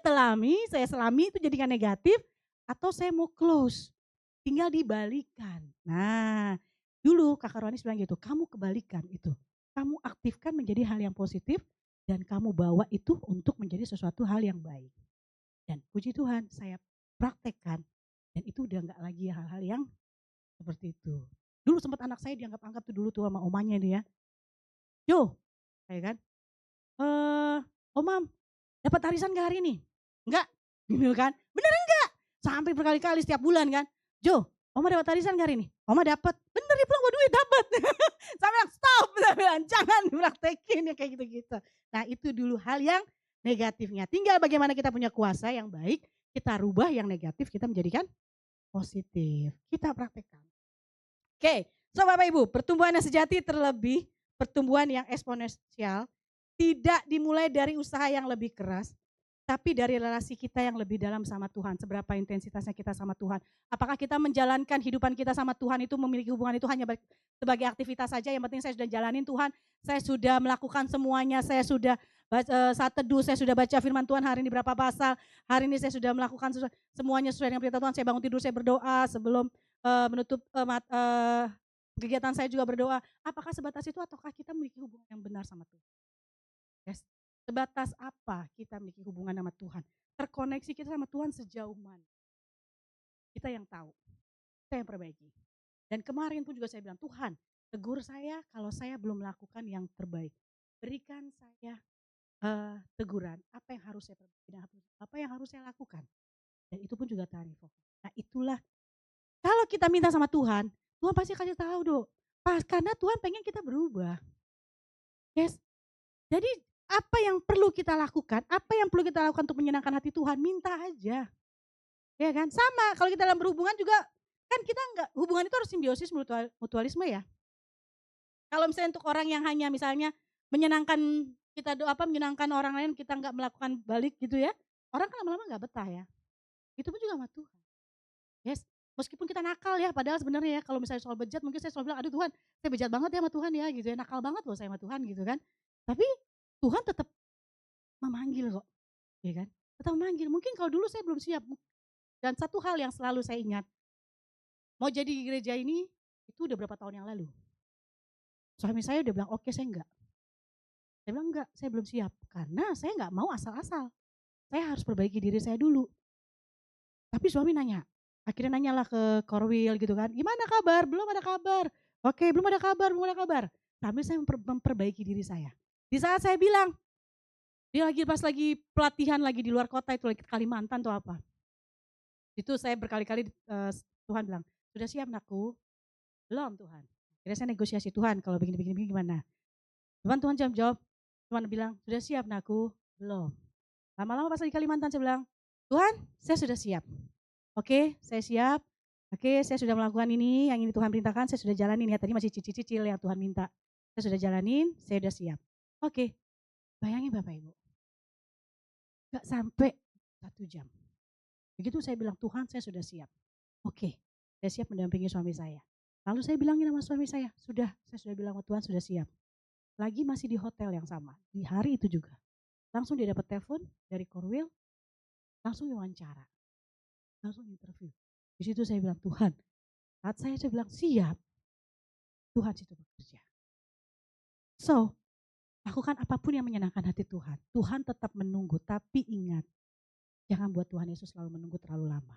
selami itu jadikan negatif atau saya mau close. Tinggal dibalikan. Nah, dulu Kakak Rohanis bilang gitu, kamu kebalikan itu. Kamu aktifkan menjadi hal yang positif dan kamu bawa itu untuk menjadi sesuatu hal yang baik. Dan puji Tuhan saya praktekkan dan itu udah enggak lagi hal-hal yang seperti itu. Dulu sempat anak saya dianggap angkat tuh dulu tuh sama omanya dia. Jo, kayak kan, "Omam, dapat arisan gak hari ini?" "Enggak." Gitu kan. "Bener enggak?" Sampai berkali-kali setiap bulan kan. "Jo, Oma dapat arisan gak hari ini?" "Oma dapat." "Bener dia pulang bawa duit?" "Dapat." Saya bilang, "Stop." Saya bilang, "Jangan dipraktekin yang kayak gitu-gitu." Nah itu dulu hal yang negatifnya. Tinggal bagaimana kita punya kuasa yang baik, kita rubah yang negatif, kita menjadikan positif. Kita praktekkan. Oke, so Bapak Ibu, pertumbuhan yang sejati terlebih pertumbuhan yang eksponensial tidak dimulai dari usaha yang lebih keras, tapi dari relasi kita yang lebih dalam sama Tuhan. Seberapa intensitasnya kita sama Tuhan. Apakah kita menjalankan hidupan kita sama Tuhan itu memiliki hubungan itu hanya sebagai aktivitas saja, yang penting saya sudah jalanin Tuhan, saya sudah melakukan semuanya, saya sudah saat teduh, saya sudah baca firman Tuhan hari ini berapa pasal, hari ini saya sudah melakukan semuanya sesuai dengan perintah Tuhan, saya bangun tidur, saya berdoa, sebelum menutup kegiatan saya juga berdoa. Apakah sebatas itu ataukah kita memiliki hubungan yang benar sama Tuhan? Yes. Sebatas apa kita memiliki hubungan sama Tuhan? Terkoneksi kita sama Tuhan sejauh mana? Kita yang tahu, kita yang perbaiki. Dan kemarin pun juga saya bilang, Tuhan tegur saya kalau saya belum melakukan yang terbaik. Berikan saya teguran, apa yang harus saya perbaiki dan apa yang harus saya lakukan. Dan itu pun juga tarif. Nah itulah, kalau kita minta sama Tuhan, Tuhan pasti kasih tahu dong. Karena Tuhan pengen kita berubah. Yes. Jadi apa yang perlu kita lakukan, apa yang perlu kita lakukan untuk menyenangkan hati Tuhan, minta aja. Ya kan? Sama kalau kita dalam berhubungan juga, kan kita enggak, hubungan itu harus simbiosis mutualisme ya. Kalau misalnya untuk orang yang hanya misalnya menyenangkan kita menyenangkan orang lain, kita enggak melakukan balik gitu ya, orang kan lama-lama enggak betah ya. Itu pun juga sama Tuhan. Yes, meskipun kita nakal ya, padahal sebenarnya ya kalau misalnya soal bejat mungkin saya selalu bilang, aduh Tuhan saya bejat banget ya sama Tuhan ya gitu ya, nakal banget loh saya sama Tuhan gitu kan. Tapi Tuhan tetap memanggil kok, ya kan. tetap memanggil. Mungkin kalau dulu saya belum siap. Dan satu hal yang selalu saya ingat, mau jadi di gereja ini itu udah berapa tahun yang lalu. Suami saya udah bilang, oke saya enggak. Saya bilang enggak, saya belum siap. Karena saya enggak mau asal-asal. Saya harus perbaiki diri saya dulu. Tapi suami nanya, akhirnya nanyalah ke Korwil gitu kan, gimana kabar? Belum ada kabar. Oke, belum ada kabar, belum ada kabar. Sambil saya memperbaiki diri saya. Di saat saya bilang, dia lagi pas lagi pelatihan lagi di luar kota itu lagi ke Kalimantan atau apa. Itu saya berkali-kali Tuhan bilang, sudah siap nakku? Belum Tuhan. Akhirnya saya negosiasi, Tuhan kalau begini-begini gimana? Tuhan jawab, Tuhan bilang, sudah siap nakku? Belum. Lama-lama pas lagi Kalimantan saya bilang, Tuhan saya sudah siap. Oke, saya siap. Oke, saya sudah melakukan ini, yang ini Tuhan perintahkan, saya sudah jalanin ya. Tadi masih cicil-cicil yang Tuhan minta. Saya sudah jalanin, saya sudah siap. Oke, bayangin Bapak Ibu. Gak sampai 1 jam. Begitu saya bilang, Tuhan saya sudah siap. Oke, saya siap mendampingi suami saya. Lalu saya bilangin sama suami saya sudah bilang sama Tuhan sudah siap. Lagi masih di hotel yang sama, di hari itu juga. Langsung dia dapat telepon dari Korwil, langsung wawancara, langsung interview. Di situ saya bilang, Tuhan, saat saya bilang siap, Tuhan situ bekerja. So, lakukan apapun yang menyenangkan hati Tuhan. Tuhan tetap menunggu, tapi ingat, jangan buat Tuhan Yesus selalu menunggu terlalu lama.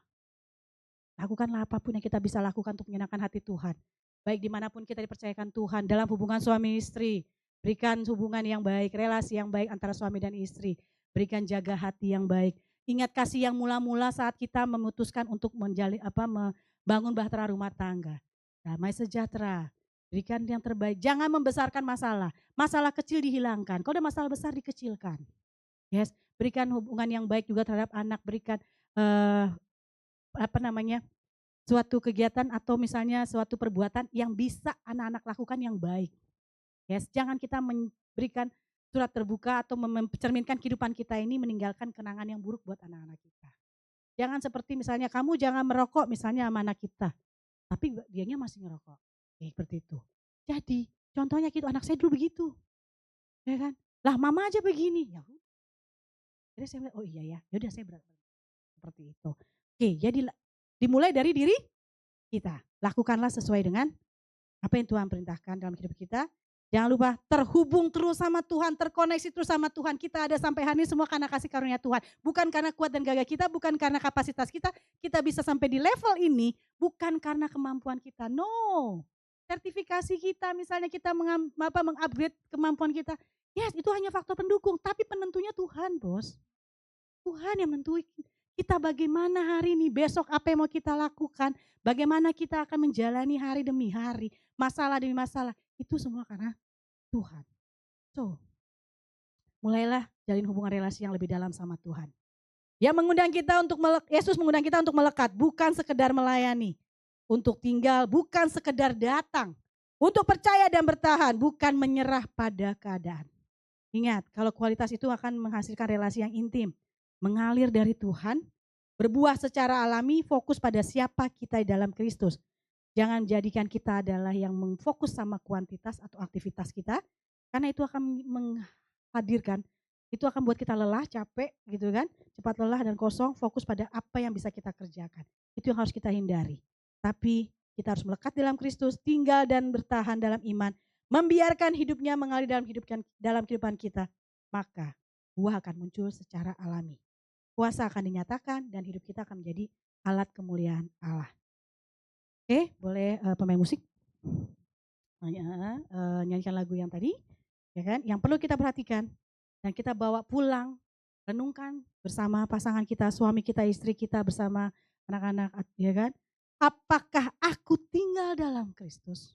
Lakukanlah apapun yang kita bisa lakukan untuk menyenangkan hati Tuhan. Baik dimanapun kita dipercayakan Tuhan, dalam hubungan suami istri, berikan hubungan yang baik, relasi yang baik antara suami dan istri. Berikan jaga hati yang baik. Ingat kasih yang mula-mula saat kita memutuskan untuk membangun bahtera rumah tangga. Damai sejahtera, berikan yang terbaik. Jangan membesarkan masalah. Masalah kecil dihilangkan. Kalau ada masalah besar dikecilkan. Yes, berikan hubungan yang baik juga terhadap anak. Berikan suatu kegiatan atau misalnya suatu perbuatan yang bisa anak-anak lakukan yang baik. Yes, jangan kita memberikan surat terbuka atau mencerminkan kehidupan kita ini meninggalkan kenangan yang buruk buat anak-anak kita. Jangan seperti misalnya kamu jangan merokok misalnya sama anak kita, tapi dianya masih ngerokok. Seperti itu. Jadi contohnya gitu, anak saya dulu begitu. Ya kan? Lah mama aja begini. Ya. Jadi saya bilang, oh iya ya, yaudah saya seperti itu. Oke, jadi dimulai dari diri kita. Lakukanlah sesuai dengan apa yang Tuhan perintahkan dalam hidup kita. Jangan lupa terhubung terus sama Tuhan, terkoneksi terus sama Tuhan. Kita ada sampai hari ini semua karena kasih karunia Tuhan. Bukan karena kuat dan gagah kita, bukan karena kapasitas kita. Kita bisa sampai di level ini bukan karena kemampuan kita. No. Sertifikasi kita misalnya kita mengupgrade kemampuan kita. Yes, itu hanya faktor pendukung. Tapi penentunya Tuhan, bos. Tuhan yang menentukan kita bagaimana hari ini, besok apa yang mau kita lakukan, bagaimana kita akan menjalani hari demi hari, masalah demi masalah, itu semua karena Tuhan. So, mulailah jalin hubungan relasi yang lebih dalam sama Tuhan. Yesus mengundang kita untuk melekat, bukan sekedar melayani, untuk tinggal, bukan sekedar datang, untuk percaya dan bertahan, bukan menyerah pada keadaan. Ingat, kalau kualitas itu akan menghasilkan relasi yang intim, mengalir dari Tuhan, berbuah secara alami, fokus pada siapa kita di dalam Kristus. Jangan jadikan kita adalah yang memfokus sama kuantitas atau aktivitas kita, karena itu akan menghadirkan, itu akan buat kita lelah, capek gitu kan, cepat lelah dan kosong, fokus pada apa yang bisa kita kerjakan. Itu yang harus kita hindari. Tapi kita harus melekat dalam Kristus, tinggal dan bertahan dalam iman, membiarkan hidupnya mengalir dalam kehidupan kita, maka buah akan muncul secara alami. Kuasa akan dinyatakan dan hidup kita akan menjadi alat kemuliaan Allah. Oke, boleh pemain musik nyanyikan lagu yang tadi, ya kan? Yang perlu kita perhatikan dan kita bawa pulang, renungkan bersama pasangan kita, suami kita, istri kita, bersama anak-anak, ya kan? Apakah aku tinggal dalam Kristus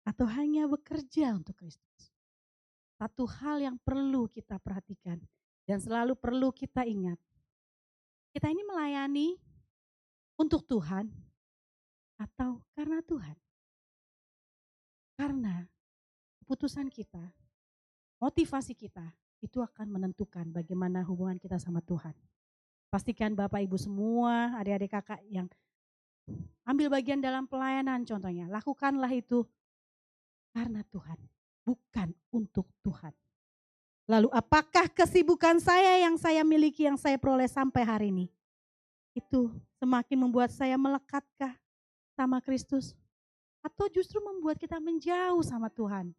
atau hanya bekerja untuk Kristus? Satu hal yang perlu kita perhatikan dan selalu perlu kita ingat. Kita ini melayani untuk Tuhan atau karena Tuhan? Karena keputusan kita, motivasi kita itu akan menentukan bagaimana hubungan kita sama Tuhan. Pastikan Bapak Ibu semua, adik-adik kakak yang ambil bagian dalam pelayanan contohnya, lakukanlah itu karena Tuhan, bukan untuk Tuhan. Lalu apakah kesibukan saya yang saya miliki, yang saya peroleh sampai hari ini, itu semakin membuat saya melekatkah sama Kristus? Atau justru membuat kita menjauh sama Tuhan?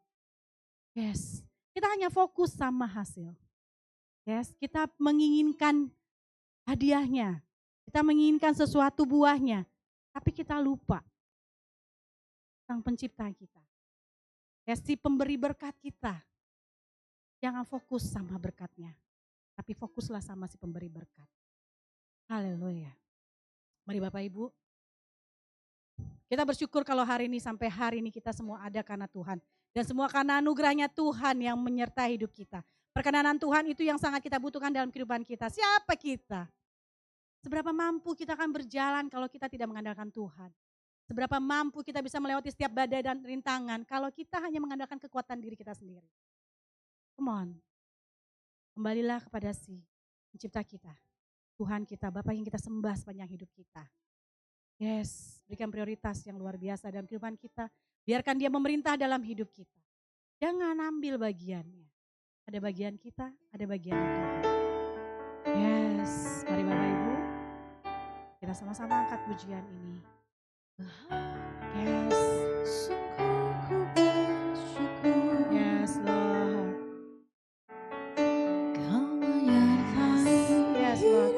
Yes, kita hanya fokus sama hasil. Yes, kita menginginkan hadiahnya, kita menginginkan sesuatu buahnya, tapi kita lupa Sang Pencipta kita. Yes, si pemberi berkat kita. Jangan fokus sama berkatnya, tapi fokuslah sama si pemberi berkat. Haleluya. Mari Bapak Ibu, kita bersyukur kalau hari ini sampai hari ini kita semua ada karena Tuhan. Dan semua karena anugerahnya Tuhan yang menyertai hidup kita. Perkenanan Tuhan itu yang sangat kita butuhkan dalam kehidupan kita. Siapa kita? Seberapa mampu kita akan berjalan kalau kita tidak mengandalkan Tuhan. Seberapa mampu kita bisa melewati setiap badai dan rintangan kalau kita hanya mengandalkan kekuatan diri kita sendiri. Come on. Kembalilah kepada si pencipta kita. Tuhan kita, Bapa yang kita sembah sepanjang hidup kita. Yes, berikan prioritas yang luar biasa dalam kehidupan kita. Biarkan dia memerintah dalam hidup kita. Jangan ambil bagiannya. Ada bagian kita, ada bagian Tuhan. Yes, mari Bapak Ibu. Kita sama-sama angkat pujian ini. Yes. Yes, Lord. Yes, Lord.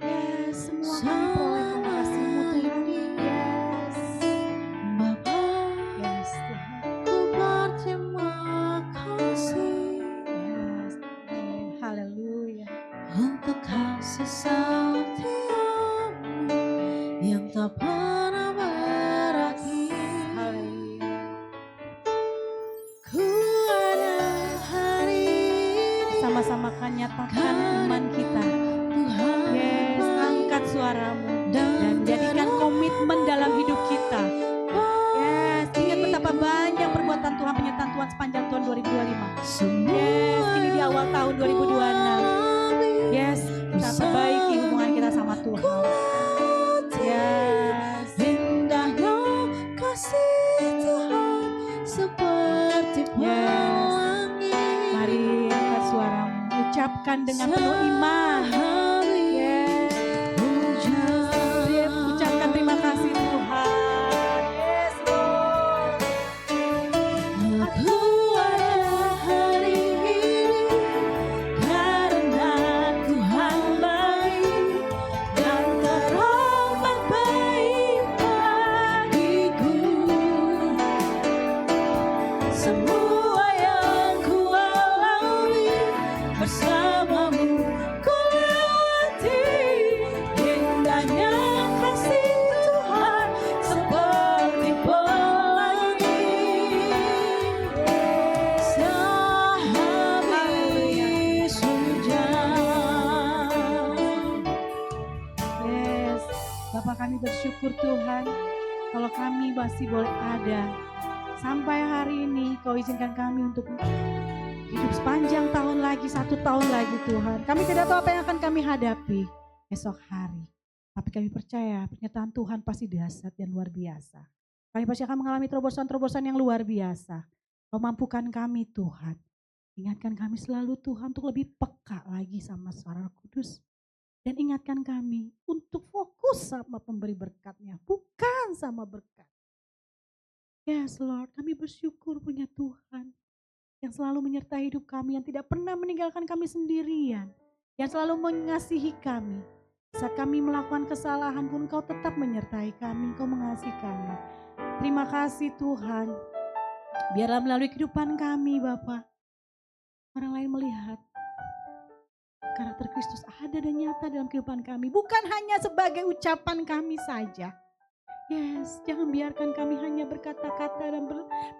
Yes, semua kami peroleh karena kasih-Mu Tuhan. Yes. Yes, Tuhan. Yes, amin. Haleluya.
Untuk kasih setiamu yang tak pernah berakhir.
Haleluya.
Ku ada hari ini
Sama-sama akan nyatakan iman kita.
Tuhan.
Yes, angkat suaramu dan jadikan komitmen dalam hidup kita. Yes, ingat betapa banyak perbuatan Tuhan, penyertaan Tuhan sepanjang tahun 2025. Yes, ini di awal tahun 2026. Yes, kita perbaiki hubungan kita sama Tuhan. Yes,
Indahnya kasih Tuhan seperti pelangi.
mari angkat suaramu, ucapkan dengan penuh iman. Yes, ucapkan terima kasih Tuhan. Yes, Lord.
Aku ada hari ini karena Tuhan baik dan teramat baik bagiku. Semua yang ku alami bersamamu ku lewati. Indahnya kasih Tuhan seperti pelangi. Sehabis hujan.
Yes, Bapak kami bersyukur Tuhan kalau kami masih boleh ada sampai hari ini. Kau izinkan kami untuk hidup sepanjang tahun lagi, 1 tahun lagi Tuhan. Kami tidak tahu apa yang akan kami hadapi esok hari. Tapi kami percaya penyertaan Tuhan pasti dahsyat dan luar biasa. Kami pasti akan mengalami terobosan-terobosan yang luar biasa. Kau mampukan kami Tuhan. Ingatkan kami selalu Tuhan untuk lebih peka lagi sama suara Roh Kudus. Dan ingatkan kami untuk fokus sama pemberi berkatnya, bukan sama berkat. Yes Lord, kami bersyukur punya Tuhan yang selalu menyertai hidup kami, yang tidak pernah meninggalkan kami sendirian, yang selalu mengasihi kami. Saat kami melakukan kesalahan pun Kau tetap menyertai kami, Kau mengasihi kami. Terima kasih Tuhan. Biarlah melalui kehidupan kami Bapa, orang lain melihat karakter Kristus ada dan nyata dalam kehidupan kami. Bukan hanya sebagai ucapan kami saja. Yes, jangan biarkan kami hanya berkata-kata dan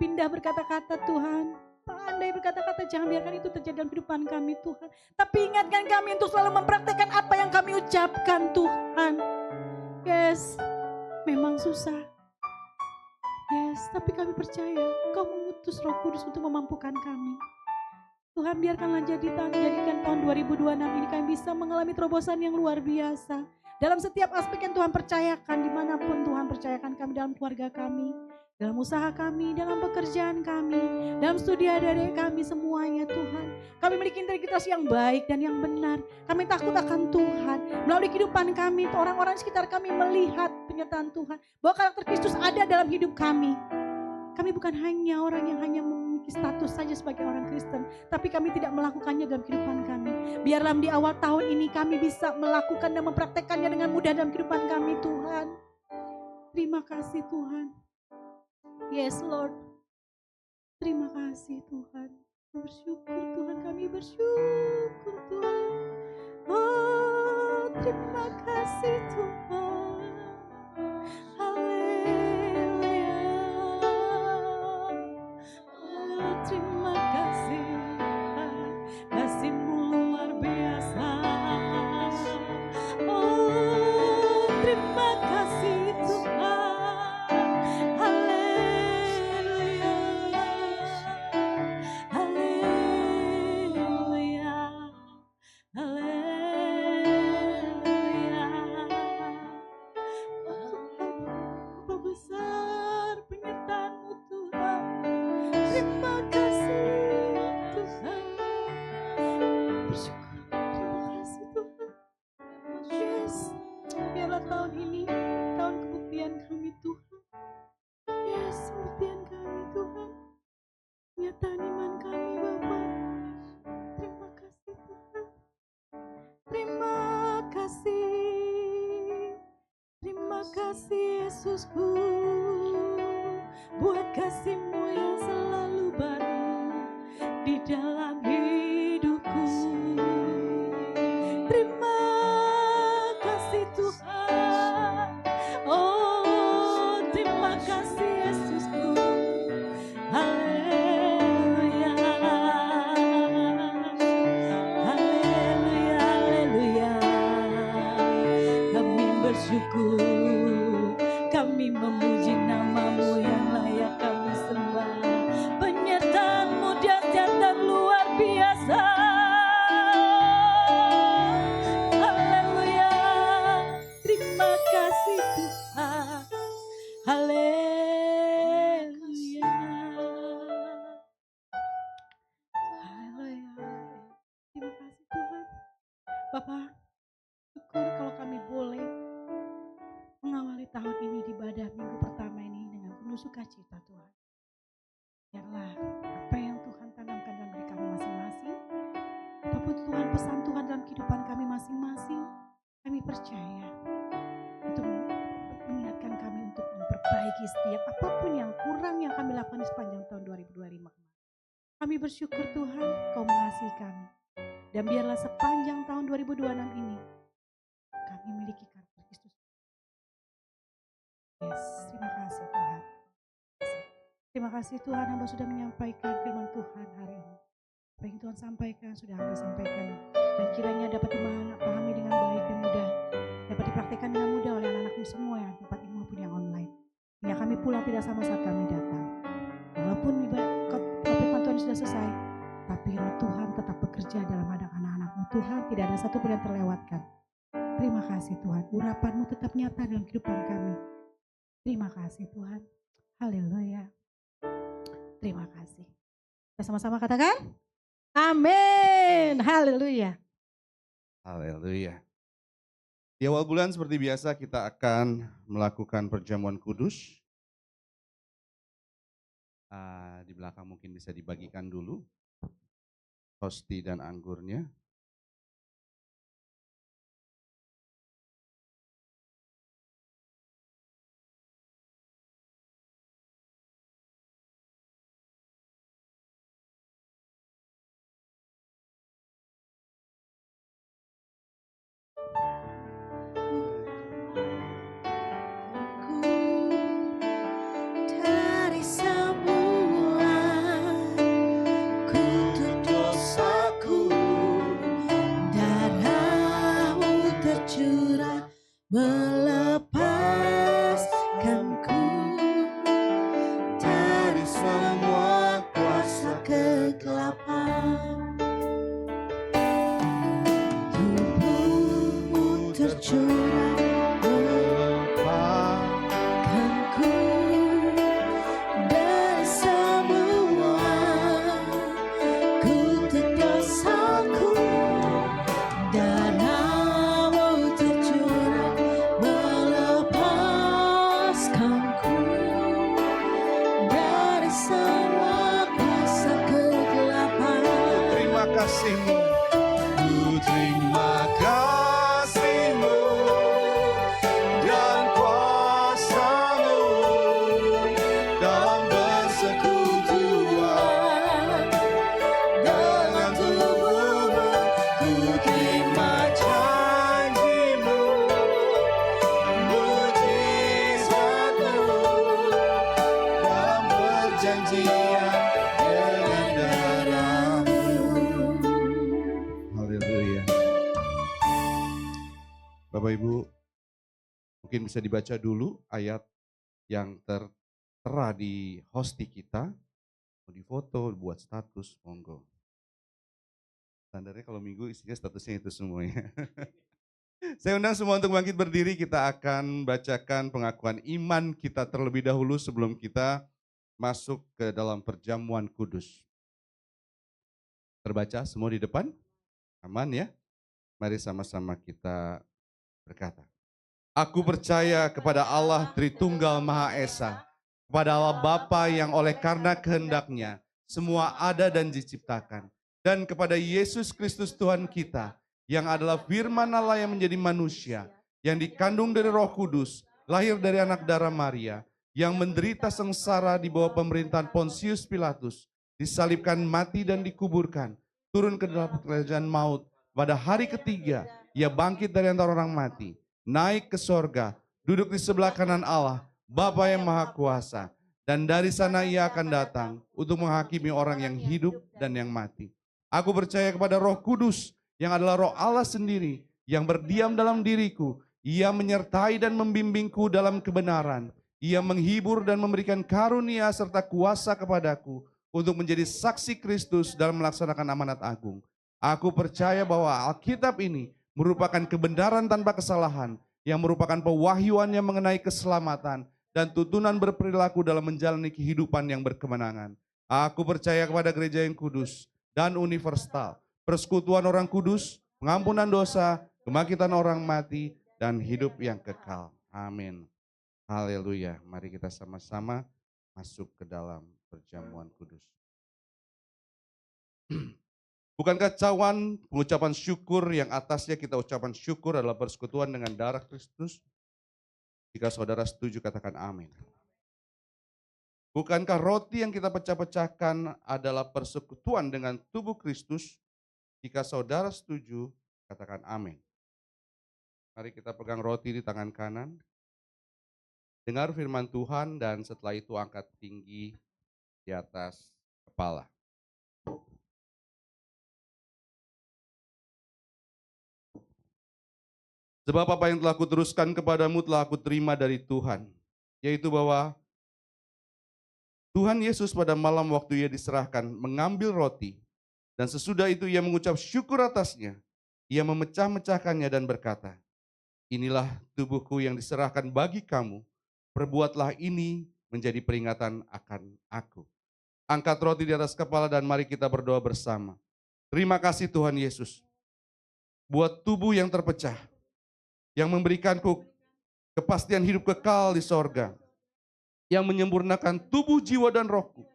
pindah berkata-kata Tuhan. Pandai berkata-kata, jangan biarkan itu terjadi dalam kehidupan kami Tuhan. Tapi ingatkan kami untuk selalu mempraktekkan apa yang kami ucapkan Tuhan. Yes, memang susah. Yes, tapi kami percaya Kau mengutus Roh Kudus untuk memampukan kami. Tuhan biarkanlah jadikan tahun 2026 ini kami bisa mengalami terobosan yang luar biasa. Dalam setiap aspek yang Tuhan percayakan, dimanapun Tuhan percayakan kami dalam keluarga kami, dalam usaha kami, dalam pekerjaan kami, dalam studi adik-adik kami semuanya Tuhan. Kami memiliki integritas yang baik dan yang benar. Kami takut akan Tuhan. Melalui kehidupan kami, orang-orang di sekitar kami melihat penyertaan Tuhan. Bahwa karakter Kristus ada dalam hidup kami. Kami bukan hanya orang yang hanya memiliki status saja sebagai orang Kristen. Tapi kami tidak melakukannya dalam kehidupan kami. Biarlah di awal tahun ini kami bisa melakukan dan mempraktekkannya dengan mudah dalam kehidupan kami Tuhan. Terima kasih Tuhan. Yes Lord. Terima kasih Tuhan. Bersyukur Tuhan, kami bersyukur Tuhan. Oh terima kasih Tuhan. Haleluya. Oh terima kasih Tuhan. Kasih-Mu luar biasa. Oh terima kasih Tuhan. Kasih Yesusku, buat kasih-Mu yang selalu baru di dalam hidupku. Terima kasih Tuhan. Oh terima kasih Yesusku. Haleluya. Haleluya. Haleluya. Kami bersyukur. Kami memuji nama-Mu yang layak kami sembah. Penyertaan-Mu dahsyat dan luar biasa. Haleluya. Terima kasih Tuhan. Haleluya. Haleluya. Terima kasih Tuhan. Bapak, syukur kalau kami boleh mengawali tahun ini di ibadah minggu pertama ini dengan penuh sukacita Tuhan. Biarlah apa yang Tuhan tanamkan dalam diri kami masing-masing, apapun Tuhan pesan Tuhan dalam kehidupan kami masing-masing, kami percaya itu mengingatkan kami untuk memperbaiki setiap apapun yang kurang yang kami lakukan di sepanjang tahun 2025 kemarin. Kami bersyukur Tuhan Kau mengasihi kami. Dan biarlah sepanjang tahun 2026 ini kami memiliki karakter Kristus. Yes, terima kasih Tuhan. Terima kasih Tuhan, hamba sudah menyampaikan firman Tuhan hari ini. Apa yang Tuhan sampaikan sudah Anda sampaikan. Dan kiranya dapat dipahami dengan baik dan mudah. Dapat dipraktikkan dengan mudah oleh anak-anak-Mu semua yang tempat ini maupun yang online. Hingga kami pulang tidak sama saat kami datang. Walaupun firman Tuhan sudah selesai, tapi roh Tuhan tetap bekerja dalam hadap anak-anak-Mu. Tuhan, tidak ada satu pun yang terlewatkan. Terima kasih Tuhan, urapan-Mu tetap nyata dalam kehidupan kami. Terima kasih Tuhan. Haleluya. Terima kasih. Kita sama-sama katakan, amin. Haleluya.
Haleluya. Di awal bulan seperti biasa kita akan melakukan perjamuan kudus. Di belakang mungkin bisa dibagikan dulu hosti dan anggurnya.
Dari semula kutuk dosaku. dari semua kuasa kegelapan.
Terima kasih-Mu. Ku terima kasih-Mu dan kuasa-Mu dalam bersekutuan dengan tubuh-Mu. Ku terima janji-Mu, mujizat-Mu dalam perjanjian dengan darah-Mu. Haleluya. Bapak Ibu, mungkin bisa dibaca dulu ayat yang tertera di hosti kita. Mau difoto, buat status, monggo. Standarnya kalau minggu isinya statusnya itu semuanya. Saya undang semua untuk bangkit berdiri, kita akan bacakan pengakuan iman kita terlebih dahulu sebelum kita masuk ke dalam perjamuan kudus. Terbaca semua di depan? Aman ya? Mari sama-sama kita berkata. Aku percaya kepada Allah Tritunggal Maha Esa, kepada Allah Bapa yang oleh karena kehendaknya semua ada dan diciptakan, dan kepada Yesus Kristus Tuhan kita, yang adalah firman Allah yang menjadi manusia, yang dikandung dari Roh Kudus, lahir dari anak darah Maria, yang menderita sengsara di bawah pemerintahan Pontius Pilatus, disalibkan, mati dan dikuburkan, turun ke dalam kerajaan maut, pada hari ketiga ia bangkit dari antara orang mati, naik ke sorga, duduk di sebelah kanan Allah, Bapa yang Maha Kuasa, dan dari sana ia akan datang untuk menghakimi orang yang hidup dan yang mati. Aku percaya kepada Roh Kudus yang adalah Roh Allah sendiri yang berdiam dalam diriku. Ia menyertai dan membimbingku dalam kebenaran. Ia menghibur dan memberikan karunia serta kuasa kepadaku untuk menjadi saksi Kristus dalam melaksanakan amanat agung. Aku percaya bahwa Alkitab ini merupakan kebenaran tanpa kesalahan yang merupakan pewahyuan yang mengenai keselamatan dan tuntunan berperilaku dalam menjalani kehidupan yang berkemenangan. Aku percaya kepada gereja yang kudus dan universal, persekutuan orang kudus, pengampunan dosa, kebangkitan orang mati, dan hidup yang kekal. Amin. Haleluya. Mari kita sama-sama masuk ke dalam perjamuan kudus. Bukankah cawan pengucapan syukur yang atasnya kita ucapan syukur adalah persekutuan dengan darah Kristus? Jika saudara setuju katakan amin. Bukankah roti yang kita pecah-pecahkan adalah persekutuan dengan tubuh Kristus? Jika saudara setuju katakan amin. Mari kita pegang roti di tangan kanan. Dengar firman Tuhan dan setelah itu angkat tinggi di atas kepala. Sebab apa yang telah kuteruskan kepadamu telah aku terima dari Tuhan, yaitu bahwa Tuhan Yesus pada malam waktu ia diserahkan mengambil roti, dan sesudah itu ia mengucap syukur atasnya, ia memecah-mecahkannya dan berkata, inilah tubuhku yang diserahkan bagi kamu, perbuatlah ini menjadi peringatan akan aku. Angkat roti di atas kepala dan mari kita berdoa bersama. Terima kasih Tuhan Yesus, buat tubuh yang terpecah, yang memberikanku kepastian hidup kekal di sorga, yang menyempurnakan tubuh, jiwa, dan rohku,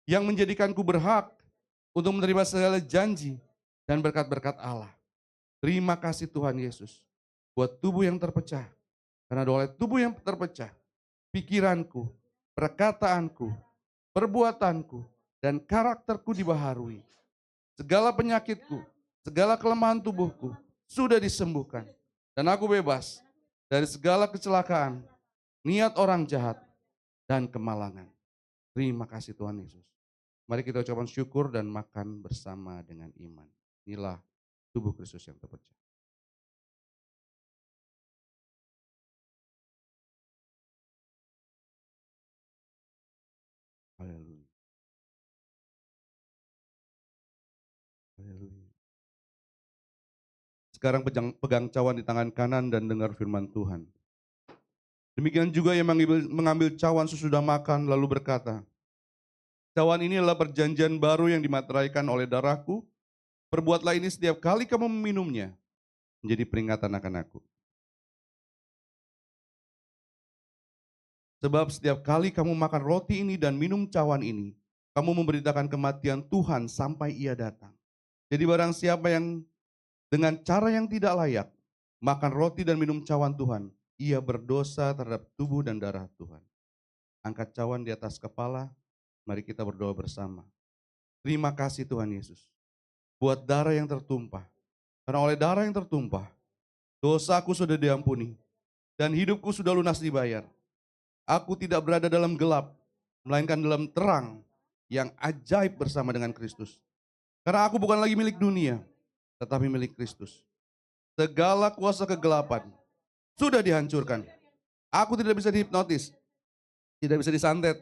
yang menjadikanku berhak untuk menerima segala janji dan berkat-berkat Allah. Terima kasih Tuhan Yesus, buat tubuh yang terpecah, karena oleh tubuh yang terpecah, pikiranku, perkataanku, perbuatanku, dan karakterku dibaharui. Segala penyakitku, segala kelemahan tubuhku sudah disembuhkan. Dan aku bebas dari segala kecelakaan, niat orang jahat, dan kemalangan. Terima kasih Tuhan Yesus. Mari kita ucapkan syukur dan makan bersama dengan iman. Inilah tubuh Kristus yang terpecah. Haleluya. Haleluya. Sekarang pegang cawan di tangan kanan dan dengar firman Tuhan. Demikian juga yang mengambil cawan sesudah makan lalu berkata, cawan ini adalah perjanjian baru yang dimateraikan oleh darahku. Perbuatlah ini setiap kali kamu meminumnya menjadi peringatan akan aku. Sebab setiap kali kamu makan roti ini dan minum cawan ini, kamu memberitakan kematian Tuhan sampai ia datang. Jadi barang siapa yang dengan cara yang tidak layak makan roti dan minum cawan Tuhan, ia berdosa terhadap tubuh dan darah Tuhan. Angkat cawan di atas kepala, mari kita berdoa bersama. Terima kasih Tuhan Yesus, buat darah yang tertumpah. Karena oleh darah yang tertumpah, dosaku sudah diampuni, dan hidupku sudah lunas dibayar. Aku tidak berada dalam gelap, melainkan dalam terang yang ajaib bersama dengan Kristus. Karena aku bukan lagi milik dunia, tetapi milik Kristus. Segala kuasa kegelapan sudah dihancurkan. Aku tidak bisa dihipnotis, tidak bisa disantet,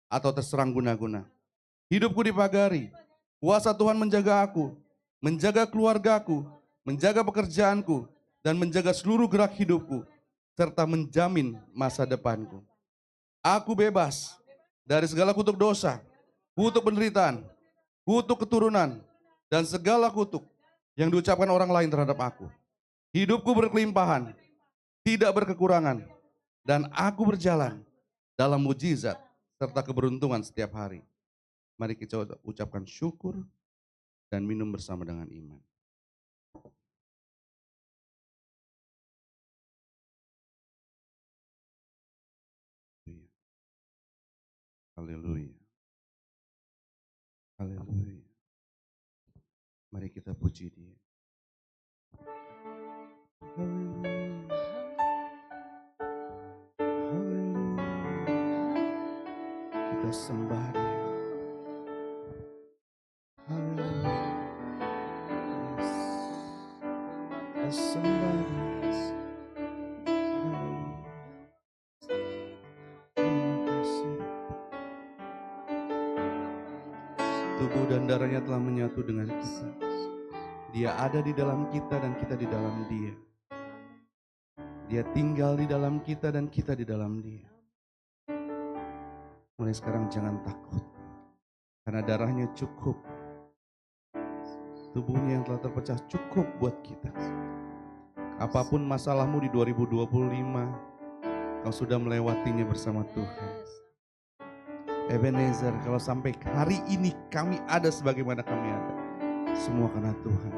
atau terserang guna-guna. Hidupku dipagari, kuasa Tuhan menjaga aku, menjaga keluargaku, menjaga pekerjaanku, dan menjaga seluruh gerak hidupku, serta menjamin masa depanku. Aku bebas dari segala kutuk dosa, kutuk penderitaan, kutuk keturunan, dan segala kutuk yang diucapkan orang lain terhadap aku. Hidupku berkelimpahan, tidak berkekurangan, dan aku berjalan dalam mujizat serta keberuntungan setiap hari. Mari kita ucapkan syukur dan minum bersama dengan iman. Haleluya. Haleluya. Mari kita puji Dia. Haleluya. Haleluya. Kita sembah Dia. Haleluya. Yes. Kita sembah Dia. Haleluya. Terima kasih. Tubuh dan darahnya telah menyatu dengan kita. Dia ada di dalam kita dan kita di dalam Dia. Dia tinggal di dalam kita dan kita di dalam Dia. Mulai sekarang jangan takut. Karena darahnya cukup. Tubuhnya yang telah terpecah cukup buat kita. Apapun masalahmu di 2025, kau sudah melewatinya bersama Tuhan. Ebenezer, kalau sampai hari ini kami ada sebagaimana kami ada, semua karena Tuhan.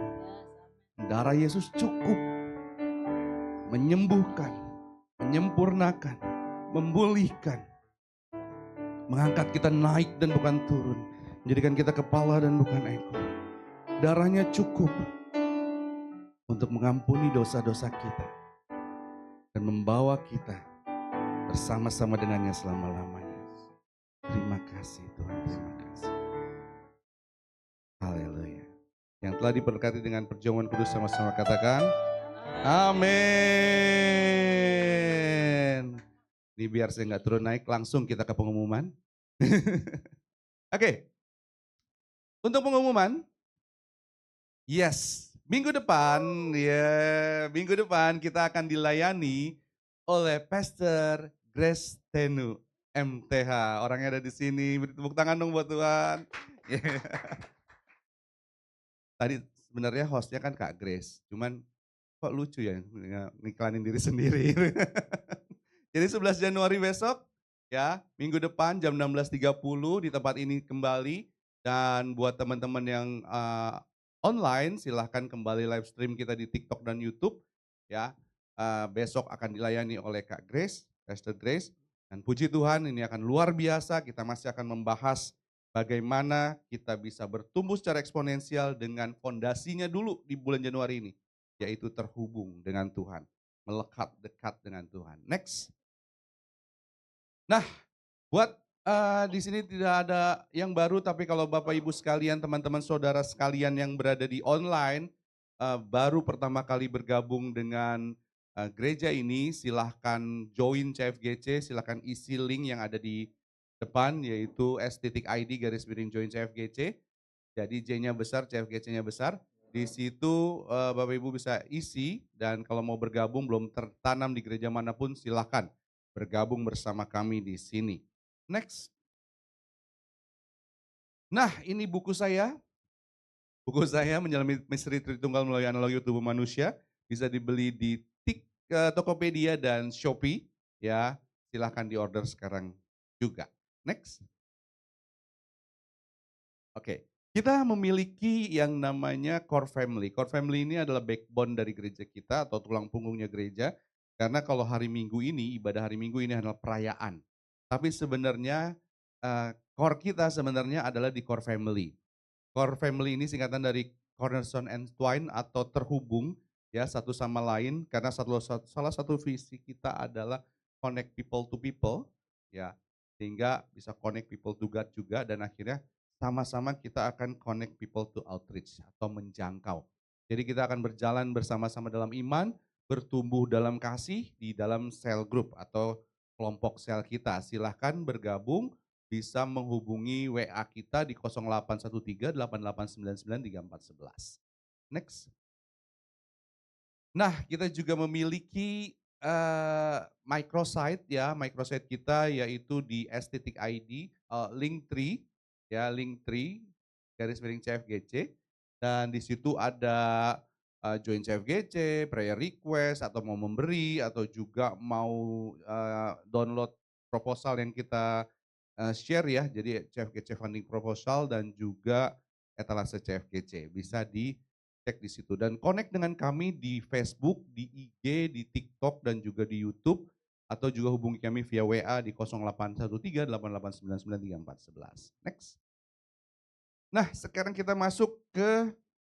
Darah Yesus cukup menyembuhkan, menyempurnakan, memulihkan, mengangkat kita naik dan bukan turun, menjadikan kita kepala dan bukan ekor. Darahnya cukup untuk mengampuni dosa-dosa kita dan membawa kita bersama-sama dengannya selama-lamanya. Terima kasih Tuhan, terima kasih. Haleluya. Yang telah diberkati dengan perjamuan kudus sama-sama katakan, amin. Ini biar saya nggak turun naik, langsung kita ke pengumuman. Oke. Untuk pengumuman, yes, minggu depan kita akan dilayani oleh Pastor Grace Tenu MTH. Orangnya ada di sini. Beri tepuk tangan dong buat Tuhan. Tadi sebenarnya hostnya kan Kak Grace, cuman kok lucu ya ngiklanin diri sendiri. Jadi 11 Januari besok ya, minggu depan jam 16.30 di tempat ini kembali. Dan buat teman-teman yang online silahkan kembali live stream kita di TikTok dan YouTube ya. Besok akan dilayani oleh Kak Grace, Pastor Grace. Dan puji Tuhan ini akan luar biasa, kita masih akan membahas bagaimana kita bisa bertumbuh secara eksponensial dengan fondasinya dulu di bulan Januari ini. Yaitu terhubung dengan Tuhan, melekat dekat dengan Tuhan. Next. Nah, buat di sini tidak ada yang baru, tapi kalau Bapak Ibu sekalian, teman-teman saudara sekalian yang berada di online, baru pertama kali bergabung dengan gereja ini, silahkan join CFGC, silahkan isi link yang ada di depan, yaitu s.id /join CFGC. Jadi J-nya besar, CFGC-nya besar. Di situ Bapak Ibu bisa isi, dan kalau mau bergabung belum tertanam di gereja manapun, silahkan bergabung bersama kami di sini. Next. Nah, ini buku saya. Buku saya Menyelami Misteri Tritunggal Melalui Analogi Tubuh Manusia. Bisa dibeli di Tokopedia dan Shopee. Ya, silahkan di order sekarang juga. Next. Oke, kita memiliki yang namanya core family. Core family ini adalah backbone dari gereja kita atau tulang punggungnya gereja. Karena kalau hari Minggu ini, ibadah hari Minggu ini adalah perayaan. Tapi sebenarnya core kita sebenarnya adalah di core family. Core family ini singkatan dari cornerstone and twine atau terhubung ya satu sama lain karena salah satu visi kita adalah connect people to people ya sehingga bisa connect people to God juga dan akhirnya sama-sama kita akan connect people to outreach atau menjangkau. Jadi kita akan berjalan bersama-sama dalam iman, bertumbuh dalam kasih di dalam cell group atau kelompok sel kita. Silahkan bergabung. Bisa menghubungi WA kita di 0813 8899 3411. Next. Nah, kita juga memiliki microsite ya, microsite kita yaitu di Estetik ID Linktree ya, Linktree garis miring CFGC dan di situ ada join CFGC, prayer request atau mau memberi atau juga mau download proposal yang kita share ya, jadi CFGC funding proposal dan juga etalase CFGC bisa dicek di situ dan connect dengan kami di Facebook, di IG, di TikTok dan juga di YouTube atau juga hubungi kami via WA di 0813 8899 3411. Next. Nah, sekarang kita masuk ke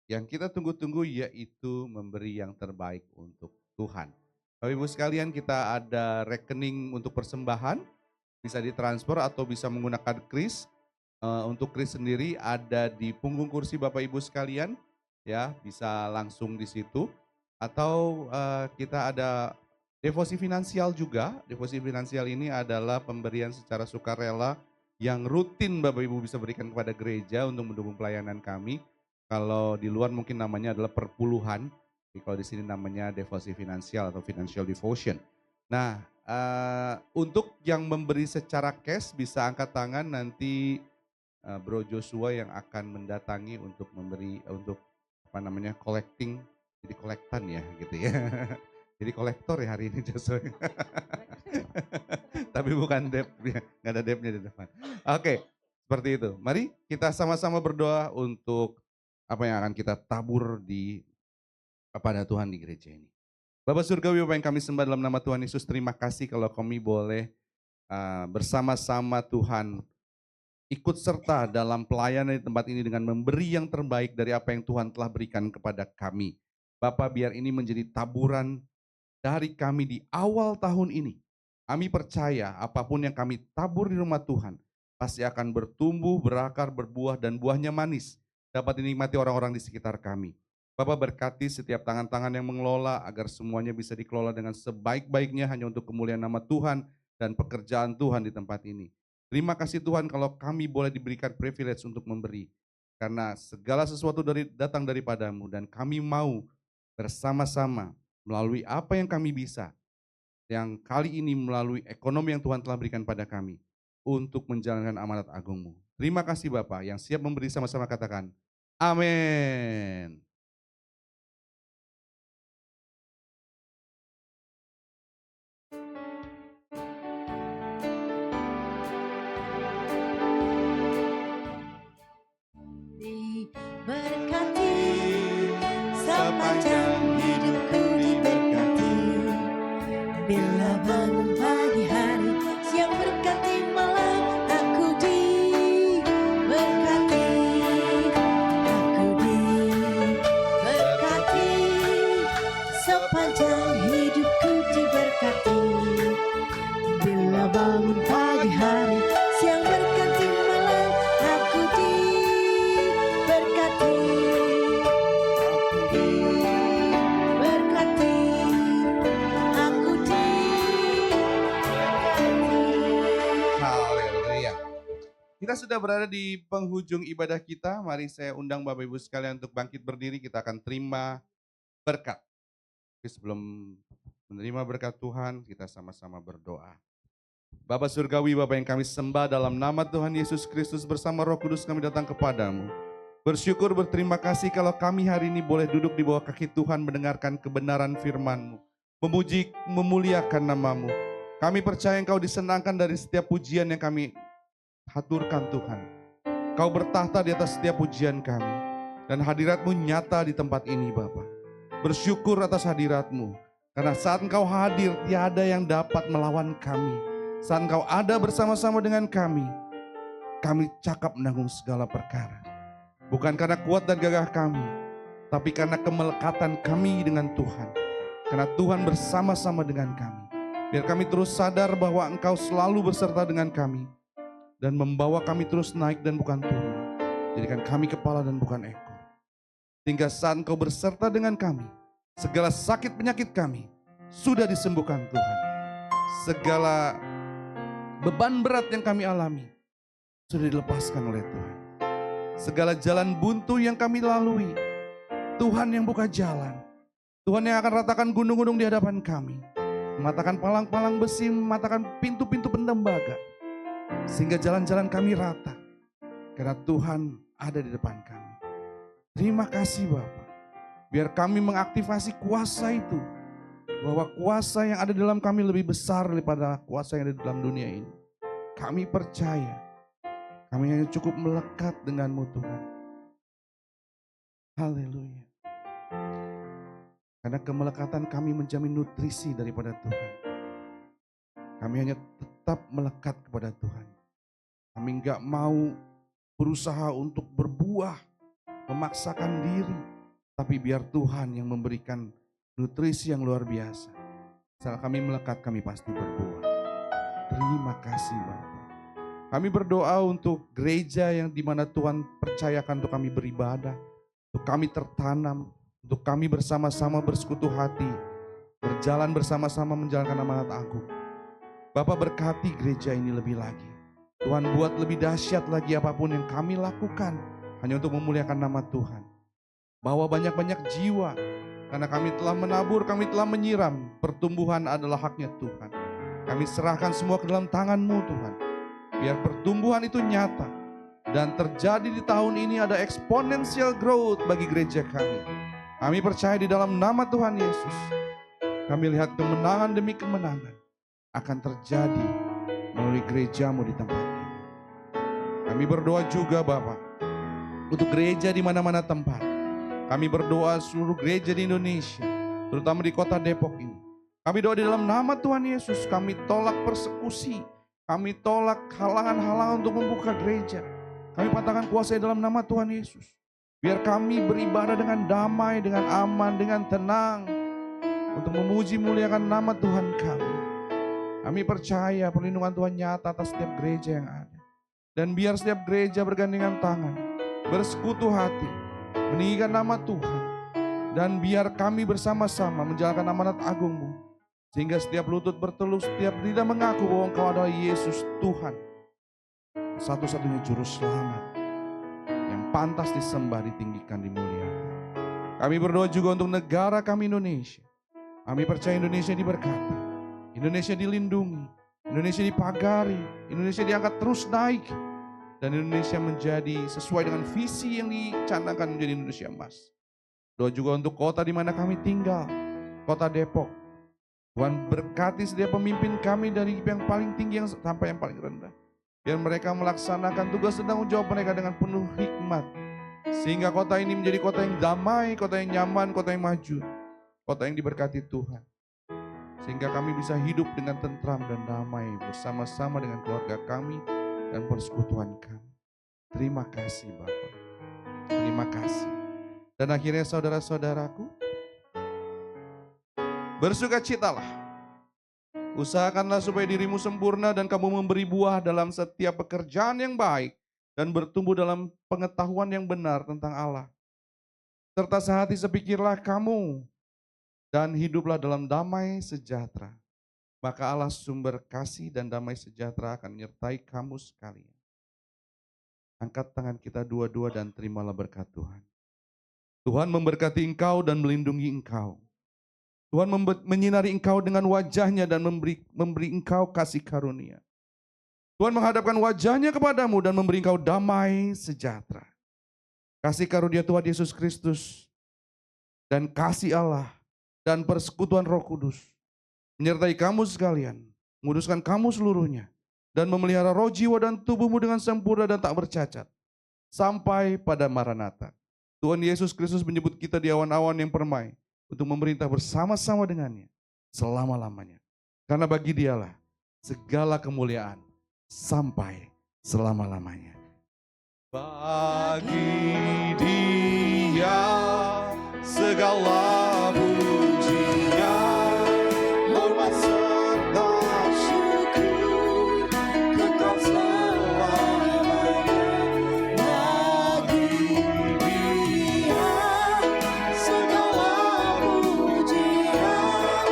yang kita tunggu-tunggu yaitu memberi yang terbaik untuk Tuhan. Bapak Ibu sekalian, kita ada rekening untuk persembahan. Bisa ditransfer atau bisa menggunakan kris. Untuk kris sendiri ada di punggung kursi Bapak Ibu sekalian, ya bisa langsung di situ. Atau kita ada devosi finansial juga. Devosi finansial ini adalah pemberian secara sukarela yang rutin Bapak Ibu bisa berikan kepada gereja untuk mendukung pelayanan kami. Kalau di luar mungkin namanya adalah perpuluhan. Jadi kalau di sini namanya devosi finansial atau financial devotion. Nah, untuk yang memberi secara cash bisa angkat tangan nanti Bro Joshua yang akan mendatangi untuk memberi untuk collecting jadi kolektan ya gitu ya. Jadi kolektor ya hari ini Joshua. Tapi bukan debt, nggak ada debtnya di depan. Oke, seperti itu. Mari kita sama-sama berdoa untuk apa yang akan kita tabur kepada Tuhan di gereja ini. Bapak Surgawi, Bapak yang kami sembah dalam nama Tuhan Yesus, terima kasih kalau kami boleh bersama-sama Tuhan ikut serta dalam pelayanan di tempat ini dengan memberi yang terbaik dari apa yang Tuhan telah berikan kepada kami. Bapak, biar ini menjadi taburan dari kami di awal tahun ini. Kami percaya apapun yang kami tabur di rumah Tuhan pasti akan bertumbuh, berakar, berbuah dan buahnya manis dapat dinikmati orang-orang di sekitar kami. Bapak berkati setiap tangan-tangan yang mengelola agar semuanya bisa dikelola dengan sebaik-baiknya hanya untuk kemuliaan nama Tuhan dan pekerjaan Tuhan di tempat ini. Terima kasih Tuhan kalau kami boleh diberikan privilege untuk memberi. Karena segala sesuatu datang daripadamu dan kami mau bersama-sama melalui apa yang kami bisa. Yang kali ini melalui ekonomi yang Tuhan telah berikan pada kami untuk menjalankan amanat agung-Mu. Terima kasih Bapak yang siap memberi sama-sama katakan amin.
Diberkati sepanjang hidupku diberkati. Bila bangun pagi hari, siang berganti malam, aku diberkati. Aku diberkati sepanjang hidupku diberkati. Bila bangun pagi hari, siang berganti malam, aku diberkati. Aku diberkati. Aku diberkati.
Haleluya. Kita sudah berada di penghujung ibadah kita. Mari saya undang Bapak Ibu sekalian untuk bangkit berdiri. Kita akan terima berkat. Tapi sebelum menerima berkat Tuhan, kita sama-sama berdoa. Bapa Surgawi, Bapa yang kami sembah dalam nama Tuhan Yesus Kristus bersama Roh Kudus kami datang kepadamu. Bersyukur berterima kasih kalau kami hari ini boleh duduk di bawah kaki Tuhan mendengarkan kebenaran firman-Mu. Memuji, memuliakan nama-Mu. Kami percaya Engkau disenangkan dari setiap pujian yang kami haturkan Tuhan. Kau bertahta di atas setiap pujian kami. Dan hadirat-Mu nyata di tempat ini Bapa. Bersyukur atas hadirat-Mu. Karena saat Engkau hadir tiada yang dapat melawan kami. Saat Engkau ada bersama-sama dengan kami cakap menanggung segala perkara. Bukan karena kuat dan gagah kami, tapi karena kemelekatan kami dengan Tuhan. Karena Tuhan bersama-sama dengan kami. Biar kami terus sadar bahwa Engkau selalu berserta dengan kami. Dan membawa kami terus naik dan bukan turun. Jadikan kami kepala dan bukan ekor. Hingga saat Engkau berserta dengan kami, segala sakit penyakit kami sudah disembuhkan Tuhan. Segala beban berat yang kami alami sudah dilepaskan oleh Tuhan. Segala jalan buntu yang kami lalui, Tuhan yang buka jalan. Tuhan yang akan ratakan gunung-gunung di hadapan kami. Mematahkan palang-palang besi, mematahkan pintu-pintu pentembaga. Sehingga jalan-jalan kami rata. Karena Tuhan ada di depan kami. Terima kasih Bapak. Biar kami mengaktifasi kuasa itu. Bahwa kuasa yang ada dalam kami lebih besar daripada kuasa yang ada dalam dunia ini. Kami percaya. Kami hanya cukup melekat denganmu Tuhan. Haleluya. Karena kemelekatan kami menjamin nutrisi daripada Tuhan. Kami hanya tetap melekat kepada Tuhan. Kami enggak mau berusaha untuk berbuah, memaksakan diri. Tapi biar Tuhan yang memberikan nutrisi yang luar biasa. Setelah kami melekat, kami pasti berbuah. Terima kasih Bapak. Kami berdoa untuk gereja yang dimana Tuhan percayakan untuk kami beribadah. Untuk kami tertanam. Untuk kami bersama-sama bersekutu hati. Berjalan bersama-sama menjalankan amanat agung. Bapak berkati gereja ini lebih lagi. Tuhan buat lebih dahsyat lagi apapun yang kami lakukan. Hanya untuk memuliakan nama Tuhan. Bawa banyak-banyak jiwa. Karena kami telah menabur, kami telah menyiram. Pertumbuhan adalah haknya Tuhan. Kami serahkan semua ke dalam tangan-Mu Tuhan. Biar pertumbuhan itu nyata. Dan terjadi di tahun ini ada exponential growth bagi gereja kami. Kami percaya di dalam nama Tuhan Yesus. Kami lihat kemenangan demi kemenangan akan terjadi melalui gereja-Mu di tempat ini. Kami berdoa juga Bapak. Untuk gereja di mana-mana tempat. Kami berdoa seluruh gereja di Indonesia. Terutama di kota Depok ini. Kami doa di dalam nama Tuhan Yesus. Kami tolak persekusi. Kami tolak halangan-halangan untuk membuka gereja. Kami patahkan kuasa dalam nama Tuhan Yesus. Biar kami beribadah dengan damai, dengan aman, dengan tenang. Untuk memuji muliakan nama Tuhan kami. Kami percaya perlindungan Tuhan nyata atas setiap gereja yang ada. Dan biar setiap gereja bergandengan tangan. Bersekutu hati. Meninggikan nama Tuhan. Dan biar kami bersama-sama menjalankan amanat agung-Mu. Sehingga setiap lutut bertelur, setiap lidah mengaku bahwa Engkau adalah Yesus Tuhan. Satu-satunya juru selamat. Yang pantas disembah, ditinggikan, dimuliakan. Kami berdoa juga untuk negara kami Indonesia. Kami percaya Indonesia diberkati. Indonesia dilindungi. Indonesia dipagari. Indonesia diangkat terus naik. Dan Indonesia menjadi sesuai dengan visi yang dicandangkan menjadi Indonesia emas. Doa juga untuk kota di mana kami tinggal. Kota Depok. Tuhan berkati setiap pemimpin kami dari yang paling tinggi sampai yang paling rendah. Biar mereka melaksanakan tugas dan tanggung jawab mereka dengan penuh hikmat. Sehingga kota ini menjadi kota yang damai, kota yang nyaman, kota yang maju. Kota yang diberkati Tuhan. Sehingga kami bisa hidup dengan tentram dan damai bersama-sama dengan keluarga kami dan persekutuan kami. Terima kasih Bapak. Terima kasih. Dan akhirnya saudara-saudaraku, bersukacitalah. Usahakanlah supaya dirimu sempurna dan kamu memberi buah dalam setiap pekerjaan yang baik dan bertumbuh dalam pengetahuan yang benar tentang Allah. Serta sehati sepikirlah kamu dan hiduplah dalam damai sejahtera. Maka Allah sumber kasih dan damai sejahtera akan menyertai kamu sekalian. Angkat tangan kita dua-dua dan terimalah berkat Tuhan. Tuhan memberkati engkau dan melindungi engkau. Tuhan menyinari engkau dengan wajahnya dan memberi engkau kasih karunia. Tuhan menghadapkan wajahnya kepadamu dan memberi engkau damai sejahtera. Kasih karunia Tuhan Yesus Kristus dan kasih Allah dan persekutuan Roh Kudus menyertai kamu sekalian menguduskan kamu seluruhnya, dan memelihara roh, jiwa, dan tubuhmu dengan sempurna dan tak bercacat, sampai pada Maranatha. Tuhan Yesus Kristus menyebut kita di awan-awan yang permai untuk memerintah bersama-sama dengannya selama-lamanya. Karena bagi Dialah segala kemuliaan sampai selama-lamanya. Bagi Dia segala pujian, hormat serta syukur kekal selamanya. Bagi Dia segala pujian,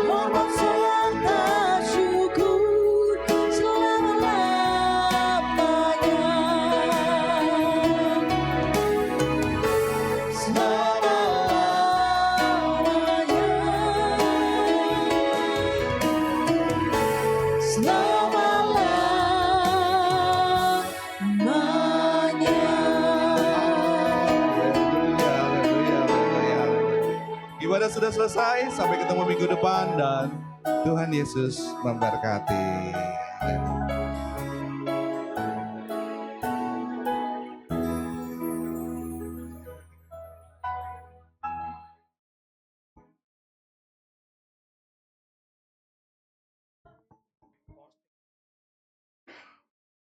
hormat serta syukur selama-lamanya. Ibadah sudah selesai, sampai ketemu minggu depan dan Tuhan Yesus memberkati.